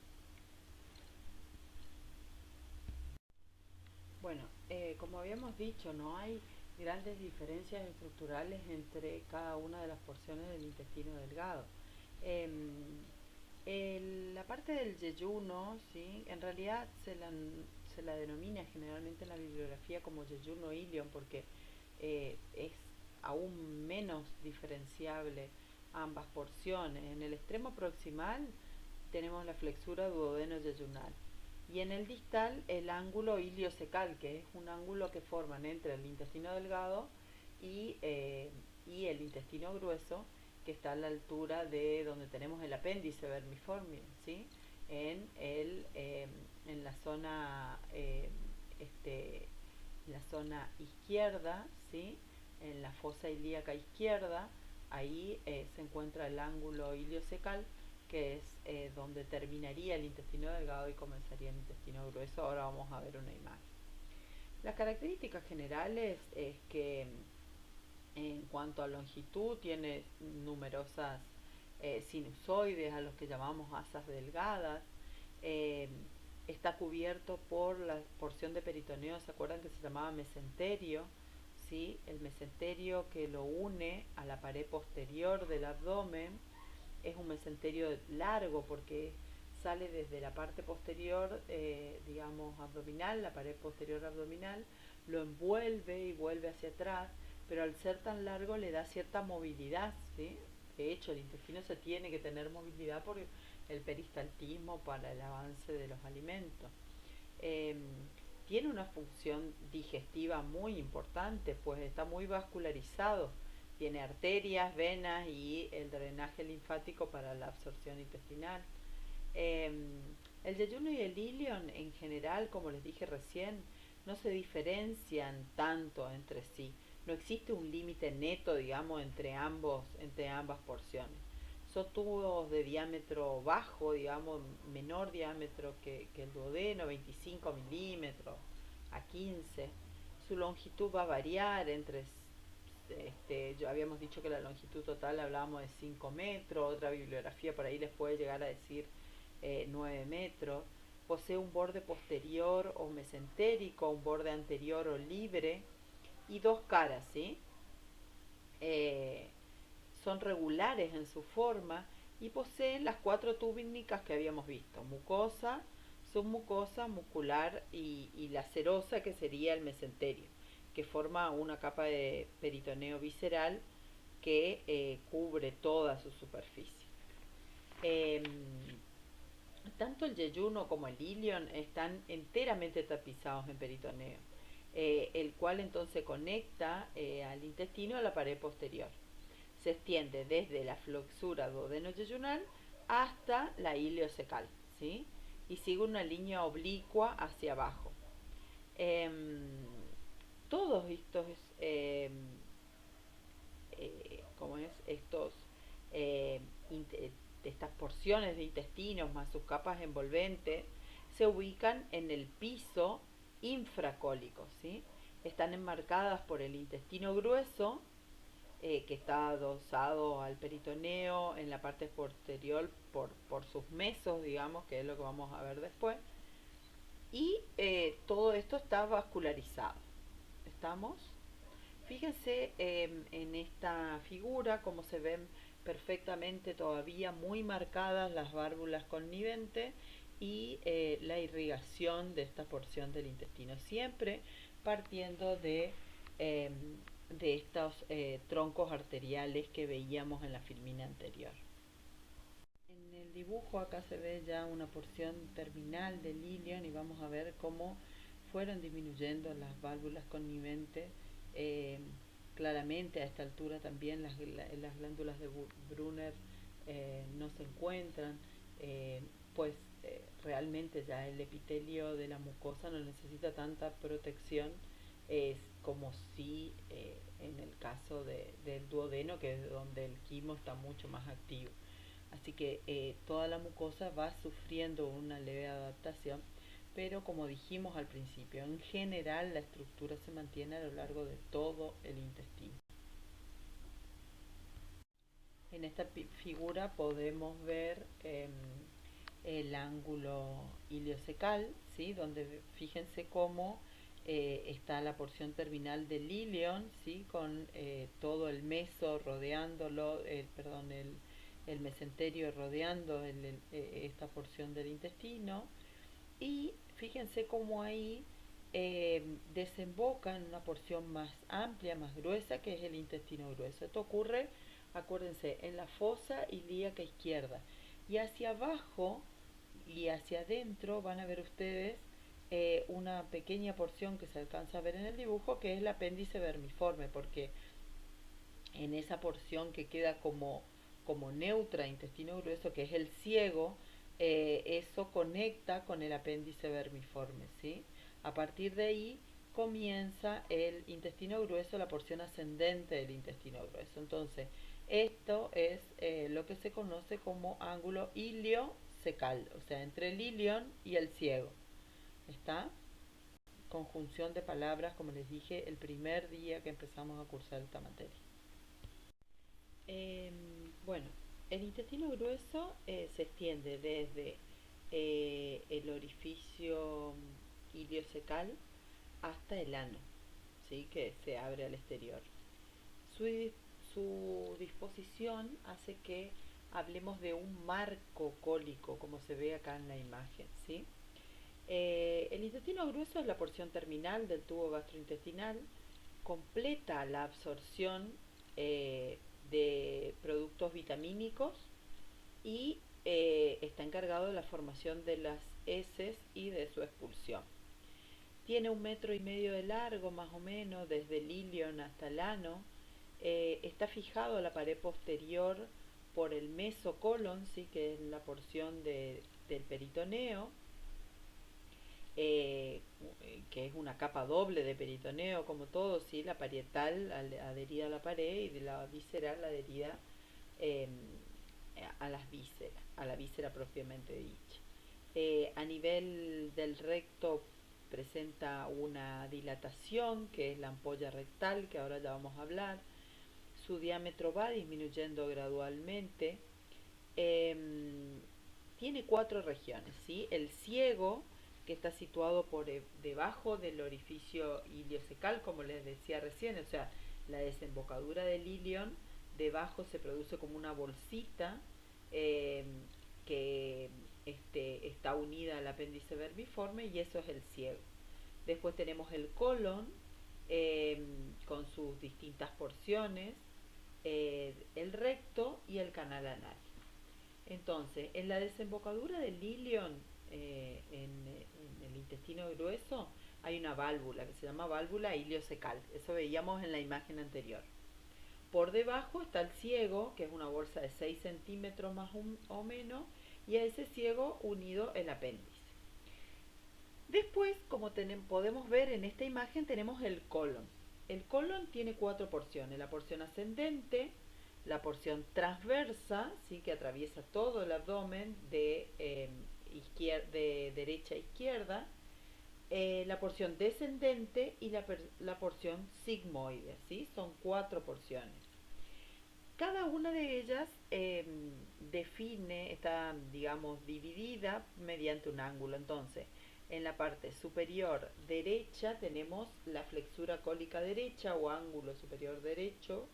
Bueno, como habíamos dicho, no hay grandes diferencias estructurales entre cada una de las porciones del intestino delgado. La parte del yeyuno, ¿sí? En realidad se la denomina generalmente en la bibliografía como yeyuno ilion porque es aún menos diferenciable ambas porciones. En el extremo proximal tenemos la flexura duodeno-yeyunal y en el distal el ángulo iliocecal, que es un ángulo que forman entre el intestino delgado y el intestino grueso, que está a la altura de donde tenemos el apéndice vermiforme, ¿sí? En la zona la zona izquierda, ¿sí? En la fosa ilíaca izquierda, ahí se encuentra el ángulo iliocecal, que es donde terminaría el intestino delgado y comenzaría el intestino grueso. Ahora vamos a ver una imagen. Las características generales es que en cuanto a longitud tiene numerosas sinusoides a los que llamamos asas delgadas. Eh, Está cubierto por la porción de peritoneo, ¿se acuerdan que se llamaba mesenterio? ¿Sí? El mesenterio que lo une a la pared posterior del abdomen es un mesenterio largo porque sale desde la parte posterior, digamos, abdominal, la pared posterior abdominal, lo envuelve y vuelve hacia atrás, pero al ser tan largo le da cierta movilidad, ¿sí? De hecho, el intestino se tiene que tener movilidad por el peristaltismo para el avance de los alimentos. Eh, Tiene una función digestiva muy importante, pues está muy vascularizado. Tiene arterias, venas y el drenaje linfático para la absorción intestinal. Eh, el yeyuno y el ilion en general, como les dije recién, no se diferencian tanto entre sí. No existe un límite neto, digamos, entre ambas porciones. Son tubos de diámetro bajo, digamos, menor diámetro que el duodeno, 25 milímetros a 15. Su longitud va a variar entre yo habíamos dicho que la longitud total hablábamos de 5 metros, otra bibliografía por ahí les puede llegar a decir 9 metros. Posee un borde posterior o mesentérico, un borde anterior o libre y dos caras, ¿sí? Eh, Son regulares en su forma y poseen las cuatro túnicas que habíamos visto: mucosa, submucosa, muscular y la serosa, que sería el mesenterio, que forma una capa de peritoneo visceral que cubre toda su superficie. Eh, Tanto el yeyuno como el ilion están enteramente tapizados en peritoneo, el cual entonces conecta al intestino a la pared posterior. Se extiende desde la flexura duodeno-yeyunal hasta la iliocecal, ¿sí? Y sigue una línea oblicua hacia abajo. Eh, Todos estos, ¿cómo es? Eh, Estas porciones de intestinos más sus capas envolventes se ubican en el piso infracólico, ¿sí? Están enmarcadas por el intestino grueso, que está adosado al peritoneo en la parte posterior por sus mesos, digamos, que es lo que vamos a ver después. Y todo esto está vascularizado. ¿Estamos? Fíjense en esta figura cómo se ven perfectamente todavía muy marcadas las válvulas conniventes y la irrigación de esta porción del intestino, siempre partiendo eh, de estos troncos arteriales que veíamos en la filmina anterior. En el dibujo acá se ve ya una porción terminal del ilion y vamos a ver cómo fueron disminuyendo las válvulas conniventes. eh, Claramente a esta altura también las glándulas de Brunner no se encuentran, eh, pues realmente ya el epitelio de la mucosa no necesita tanta protección como si en el caso del duodeno, que es donde el quimo está mucho más activo. Así que toda la mucosa va sufriendo una leve adaptación, pero como dijimos al principio, en general la estructura se mantiene a lo largo de todo el intestino. En esta figura podemos ver el ángulo iliocecal, ¿sí? Donde fíjense cómo está la porción terminal del ilion, ¿sí? Con todo el meso rodeándolo, el mesenterio rodeando esta porción del intestino. Y fíjense cómo ahí desemboca en una porción más amplia, más gruesa, que es el intestino grueso. Esto ocurre, acuérdense, en la fosa ilíaca izquierda. Y hacia abajo y hacia adentro van a ver ustedes una pequeña porción que se alcanza a ver en el dibujo, que es el apéndice vermiforme, porque en esa porción que queda como neutra, intestino grueso, que es el ciego, eso conecta con el apéndice vermiforme, ¿sí? A partir de ahí comienza el intestino grueso, la porción ascendente del intestino grueso. Entonces, esto es lo que se conoce como ángulo iliocecal, o sea, entre el ilion y el ciego. ¿Está? Conjunción de palabras, como les dije, el primer día que empezamos a cursar esta materia. Bueno, el intestino grueso se extiende desde el orificio iliocecal hasta el ano, ¿sí? Que se abre al exterior. Su, su disposición hace que hablemos de un marco cólico, como se ve acá en la imagen, ¿sí? El intestino grueso es la porción terminal del tubo gastrointestinal, completa la absorción de productos vitamínicos y está encargado de la formación de las heces y de su expulsión. Tiene 1,5 metros de largo, más o menos, desde el ilion hasta el ano. Está fijado a la pared posterior por el mesocolon, ¿sí? Que es la porción del peritoneo, eh, que es una capa doble de peritoneo, como todo, ¿sí? La parietal adherida a la pared y la visceral adherida eh, a las vísceras, a la víscera propiamente dicha. A nivel del recto presenta una dilatación, que es la ampolla rectal, que ahora ya vamos a hablar. Su diámetro va disminuyendo gradualmente. Eh, Tiene 4 regiones, ¿sí? El ciego, que está situado por debajo del orificio iliocecal, como les decía recién, o sea, la desembocadura del ilion, debajo se produce como una bolsita eh, que está unida al apéndice vermiforme, y eso es el ciego. Después tenemos el colon con sus distintas porciones, el recto y el canal anal. Entonces, en la desembocadura del ilion, en el intestino grueso, hay una válvula que se llama válvula iliocecal. Eso veíamos en la imagen anterior. Por debajo está el ciego, que es una bolsa de 6 centímetros más o menos, y a ese ciego unido el apéndice. Después, como podemos ver en esta imagen, tenemos el colon. El colon tiene 4 porciones: la porción ascendente, la porción transversa, ¿sí? Que atraviesa todo el abdomen de derecha a izquierda, la porción descendente y la porción sigmoide, ¿sí? Son 4 porciones. Cada una de ellas está, digamos, dividida mediante un ángulo. Entonces, en la parte superior derecha tenemos la flexura cólica derecha o ángulo superior derecho.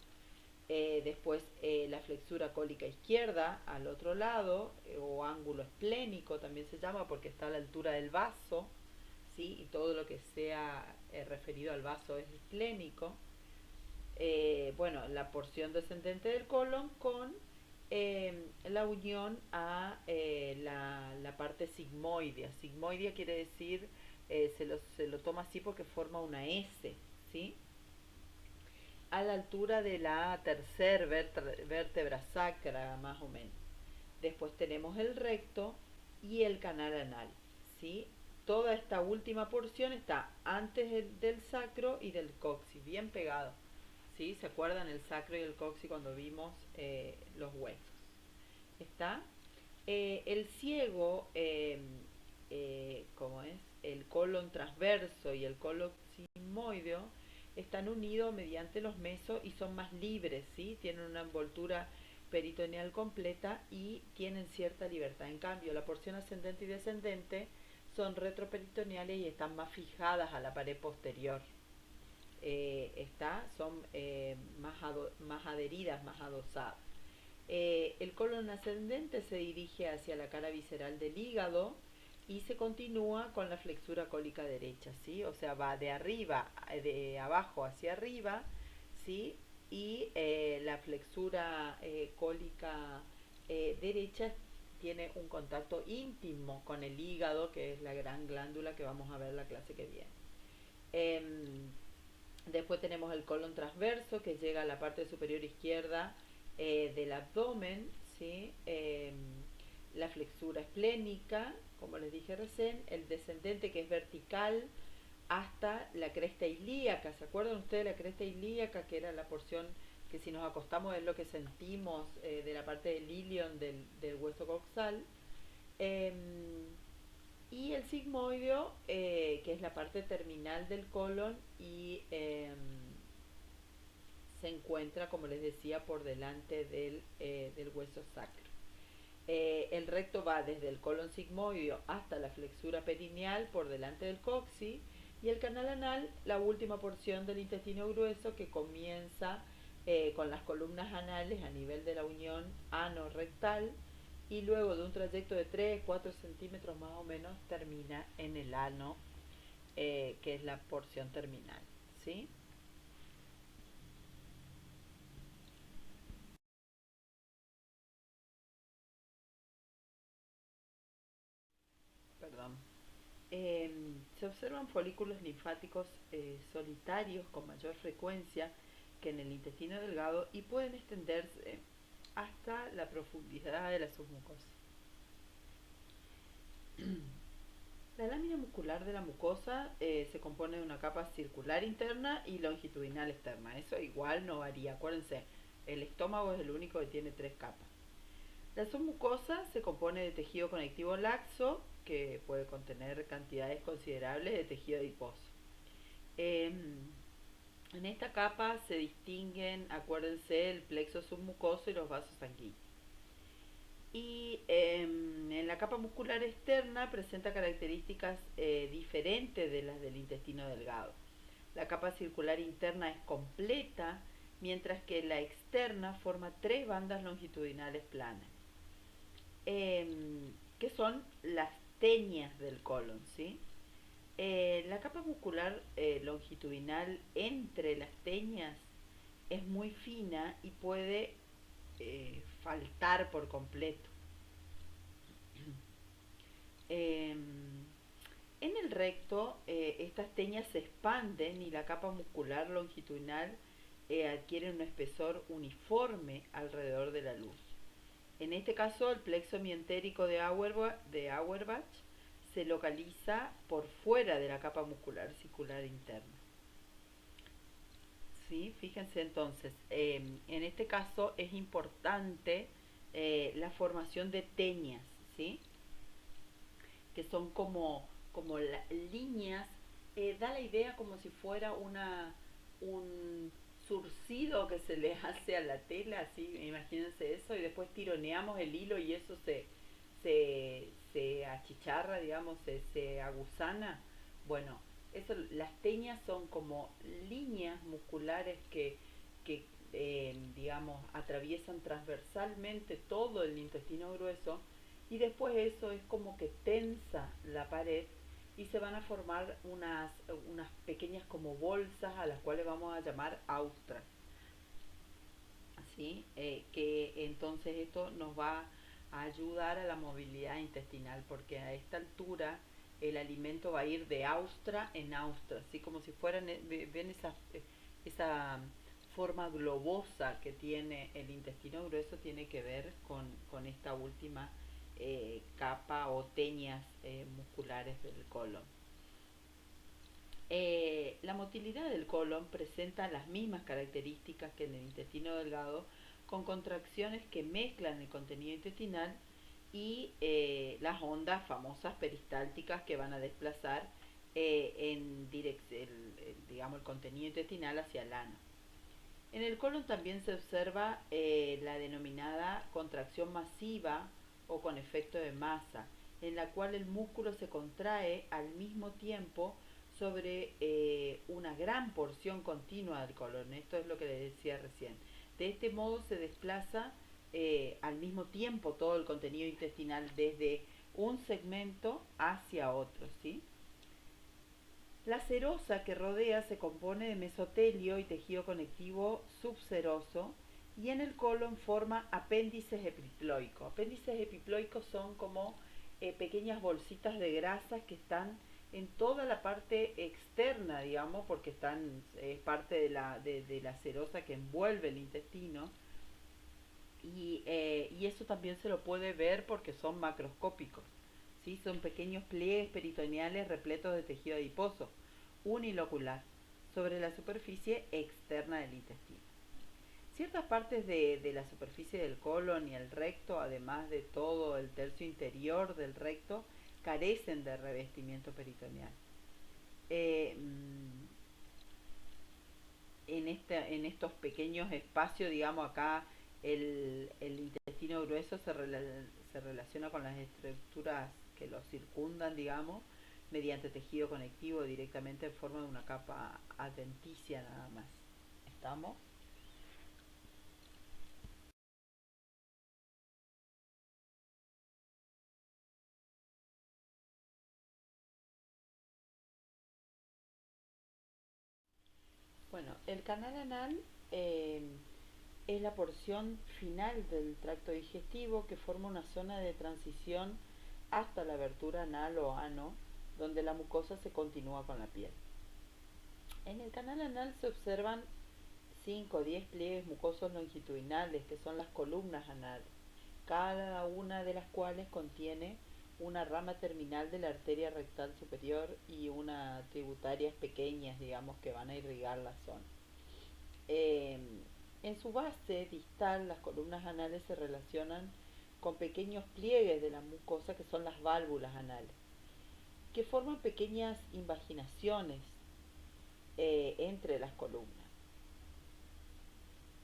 Después la flexura cólica izquierda al otro lado, o ángulo esplénico también se llama, porque está a la altura del vaso, ¿sí? Y todo lo que sea referido al vaso es esplénico. Bueno, la porción descendente del colon con la unión a la parte sigmoidea. Sigmoidea quiere decir, se lo toma así porque forma una S, ¿sí? A la altura de la tercera vértebra sacra, más o menos. Después tenemos el recto y el canal anal, ¿sí? Toda esta última porción está antes del sacro y del coxis, bien pegado, ¿sí? ¿Se acuerdan el sacro y el coxis cuando vimos los huesos? ¿Está? El ciego, como es el colon transverso y el colon sigmoideo, están unidos mediante los mesos y son más libres, ¿sí? Tienen una envoltura peritoneal completa y tienen cierta libertad. En cambio, la porción ascendente y descendente son retroperitoneales y están más fijadas a la pared posterior. Son más adheridas, más adosadas. El colon ascendente se dirige hacia la cara visceral del hígado y se continúa con la flexura cólica derecha, ¿sí? O sea, va de arriba, de abajo hacia arriba, ¿sí? Y la flexura cólica derecha tiene un contacto íntimo con el hígado, que es la gran glándula que vamos a ver la clase que viene. Después tenemos el colon transverso que llega a la parte superior izquierda del abdomen, ¿sí? La flexura esplénica, como les dije recién, el descendente que es vertical hasta la cresta ilíaca. ¿Se acuerdan ustedes de la cresta ilíaca, que era la porción que si nos acostamos es lo que sentimos de la parte del ilion del hueso coxal? Eh, y el sigmoideo, que es la parte terminal del colon y se encuentra, como les decía, por delante del hueso sacro. El recto va desde el colon sigmoideo hasta la flexura perineal por delante del coxis y el canal anal, la última porción del intestino grueso que comienza con las columnas anales a nivel de la unión ano-rectal y luego de un trayecto de 3-4 centímetros más o menos termina en el ano, que es la porción terminal, ¿sí? Perdón. Se observan folículos linfáticos solitarios con mayor frecuencia que en el intestino delgado y pueden extenderse hasta la profundidad de la submucosa. La lámina muscular de la mucosa se compone de una capa circular interna y longitudinal externa. Eso igual no varía. Acuérdense, el estómago es el único que tiene tres capas. La submucosa se compone de tejido conectivo laxo, que puede contener cantidades considerables de tejido adiposo. En esta capa se distinguen, acuérdense, el plexo submucoso y los vasos sanguíneos. Y en la capa muscular externa presenta características diferentes de las del intestino delgado. La capa circular interna es completa, mientras que la externa forma tres bandas longitudinales planas, que son las teñas del colon, ¿sí? La capa muscular longitudinal entre las teñas es muy fina y puede faltar por completo. En el recto, estas teñas se expanden y la capa muscular longitudinal adquiere un espesor uniforme alrededor de la luz. En este caso, el plexo mientérico de Auerbach se localiza por fuera de la capa muscular circular interna. ¿Sí? Fíjense entonces, en este caso es importante la formación de teñas, ¿sí? Que son como líneas, da la idea como si fuera un surcido que se le hace a la tela, así, imagínense eso, y después tironeamos el hilo y eso se achicharra, digamos, se aguzana. Bueno, eso, las teñas son como líneas musculares que digamos, atraviesan transversalmente todo el intestino grueso y después eso es como que tensa la pared y se van a formar unas pequeñas como bolsas a las cuales vamos a llamar austras. ¿Sí? Que entonces esto nos va a ayudar a la movilidad intestinal porque a esta altura el alimento va a ir de austra en austra, así como si fueran, ven esa forma globosa que tiene el intestino grueso, tiene que ver con esta última capa o teñas musculares del colon. La motilidad del colon presenta las mismas características que en el intestino delgado, con contracciones que mezclan el contenido intestinal y las ondas famosas peristálticas que van a desplazar digamos, el contenido intestinal hacia el ano. En el colon también se observa la denominada contracción masiva o con efecto de masa, en la cual el músculo se contrae al mismo tiempo sobre una gran porción continua del colon. Esto es lo que les decía recién. De este modo se desplaza al mismo tiempo todo el contenido intestinal desde un segmento hacia otro, ¿sí? La serosa que rodea se compone de mesotelio y tejido conectivo subseroso y en el colon forma apéndices epiploicos. Apéndices epiploicos son como pequeñas bolsitas de grasas que están en toda la parte externa, digamos, porque es parte de la serosa que envuelve el intestino. Y eso también se lo puede ver porque son macroscópicos, ¿sí? Son pequeños pliegues peritoneales repletos de tejido adiposo unilocular sobre la superficie externa del intestino. Ciertas partes de la superficie del colon y el recto, además de todo el tercio interior del recto, carecen de revestimiento peritoneal. En estos pequeños espacios, digamos, acá el intestino grueso se relaciona con las estructuras que lo circundan, digamos, mediante tejido conectivo directamente en forma de una capa adventicia nada más. ¿Estamos? Bueno, el canal anal eh, es la porción final del tracto digestivo que forma una zona de transición hasta la abertura anal o ano, donde la mucosa se continúa con la piel. En el canal anal se observan 5 o 10 pliegues mucosos longitudinales, que son las columnas anales, cada una de las cuales contiene una rama terminal de la arteria rectal superior y una tributarias pequeñas, digamos, que van a irrigar la zona. Eh, en su base distal, las columnas anales se relacionan con pequeños pliegues de la mucosa que son las válvulas anales, que forman pequeñas invaginaciones entre las columnas.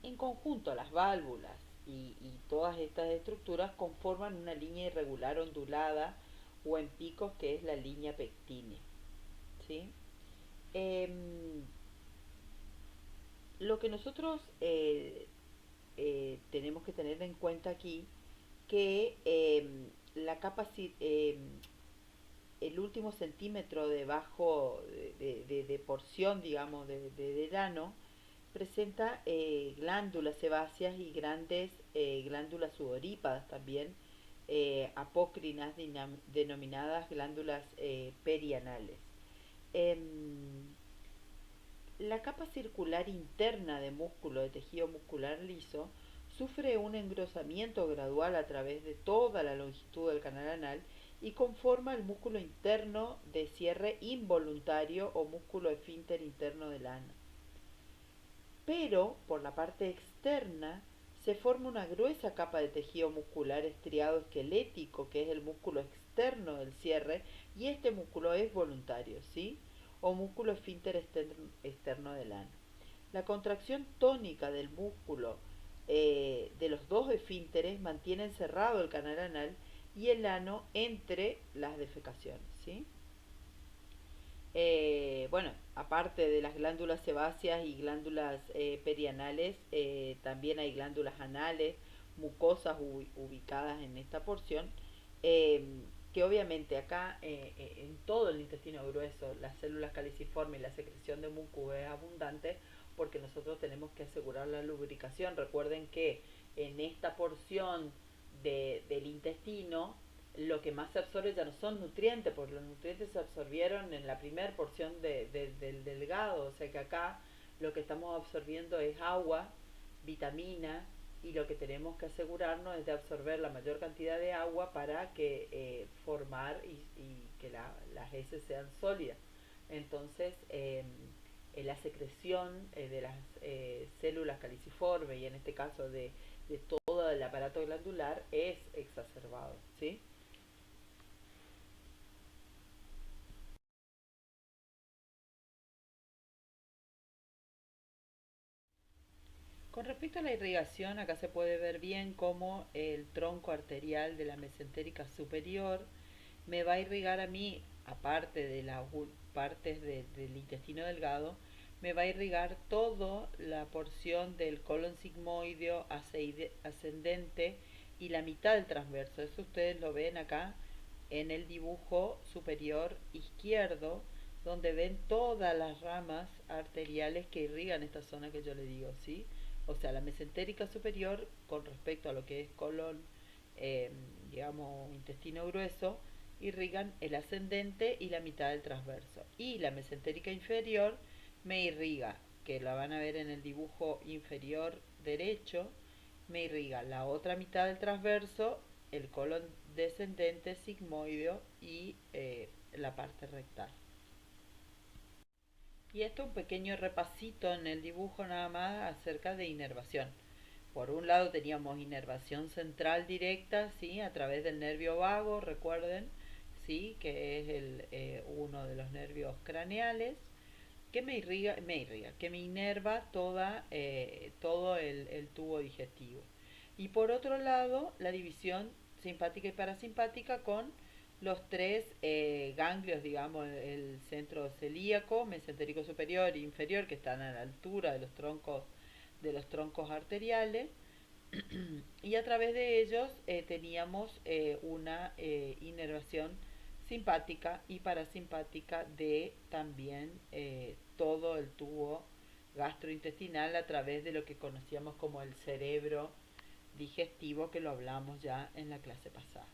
En conjunto, las válvulas y todas estas estructuras conforman una línea irregular ondulada o en picos que es la línea pectínea, ¿sí? Em, lo que nosotros tenemos que tener en cuenta aquí que la capa el último centímetro debajo de porción, digamos, del ano, presenta glándulas sebáceas y grandes glándulas sudorípadas también, apócrinas denominadas glándulas perianales. Em, la capa circular interna de músculo de tejido muscular liso sufre un engrosamiento gradual a través de toda la longitud del canal anal y conforma el músculo interno de cierre involuntario o músculo esfínter interno del ano. Pero por la parte externa se forma una gruesa capa de tejido muscular estriado esquelético, que es el músculo externo del cierre, y este músculo es voluntario, ¿sí? O músculo esfínter externo del ano. La contracción tónica del músculo de los dos esfínteres mantiene cerrado el canal anal y el ano entre las defecaciones, ¿sí? Bueno, aparte de las glándulas sebáceas y glándulas perianales, también hay glándulas anales, mucosas ubicadas en esta porción, eh, que obviamente acá en todo el intestino grueso las células caliciformes y la secreción de muco es abundante porque nosotros tenemos que asegurar la lubricación. Recuerden que en esta porción del intestino lo que más se absorbe ya no son nutrientes, porque los nutrientes se absorbieron en la primera porción del delgado, o sea que acá lo que estamos absorbiendo es agua, vitamina, y lo que tenemos que asegurarnos es de absorber la mayor cantidad de agua para que formar y que las heces sean sólidas. Entonces, la secreción de las células caliciformes y en este caso de todo el aparato glandular es exacerbado, ¿sí? Con respecto a la irrigación, acá se puede ver bien cómo el tronco arterial de la mesentérica superior me va a irrigar a mí, aparte de las partes del intestino delgado, me va a irrigar toda la porción del colon sigmoideo ascendente y la mitad del transverso. Eso ustedes lo ven acá en el dibujo superior izquierdo, donde ven todas las ramas arteriales que irrigan esta zona que yo le digo, ¿sí? O sea, la mesentérica superior con respecto a lo que es colon, eh, digamos, intestino grueso, irrigan el ascendente y la mitad del transverso. Y la mesentérica inferior me irriga, que la van a ver en el dibujo inferior derecho, me irriga la otra mitad del transverso, el colon descendente, sigmoideo y la parte rectal. Y esto un pequeño repasito en el dibujo nada más acerca de inervación. Por un lado teníamos inervación central directa, ¿sí? A través del nervio vago, recuerden, ¿sí? Que es uno de los nervios craneales, que que me inerva todo el tubo digestivo. Y por otro lado, la división simpática y parasimpática con los tres ganglios, digamos, el centro celíaco, mesentérico superior e inferior, que están a la altura de los troncos arteriales, y a través de ellos teníamos una inervación simpática y parasimpática de también todo el tubo gastrointestinal a través de lo que conocíamos como el cerebro digestivo, que lo hablamos ya en la clase pasada.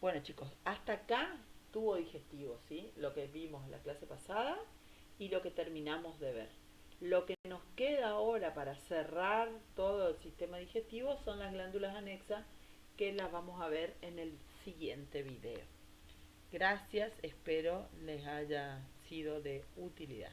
Bueno chicos, hasta acá tubo digestivo, ¿sí? Lo que vimos en la clase pasada y lo que terminamos de ver. Lo que nos queda ahora para cerrar todo el sistema digestivo son las glándulas anexas, que las vamos a ver en el siguiente video. Gracias, espero les haya sido de utilidad.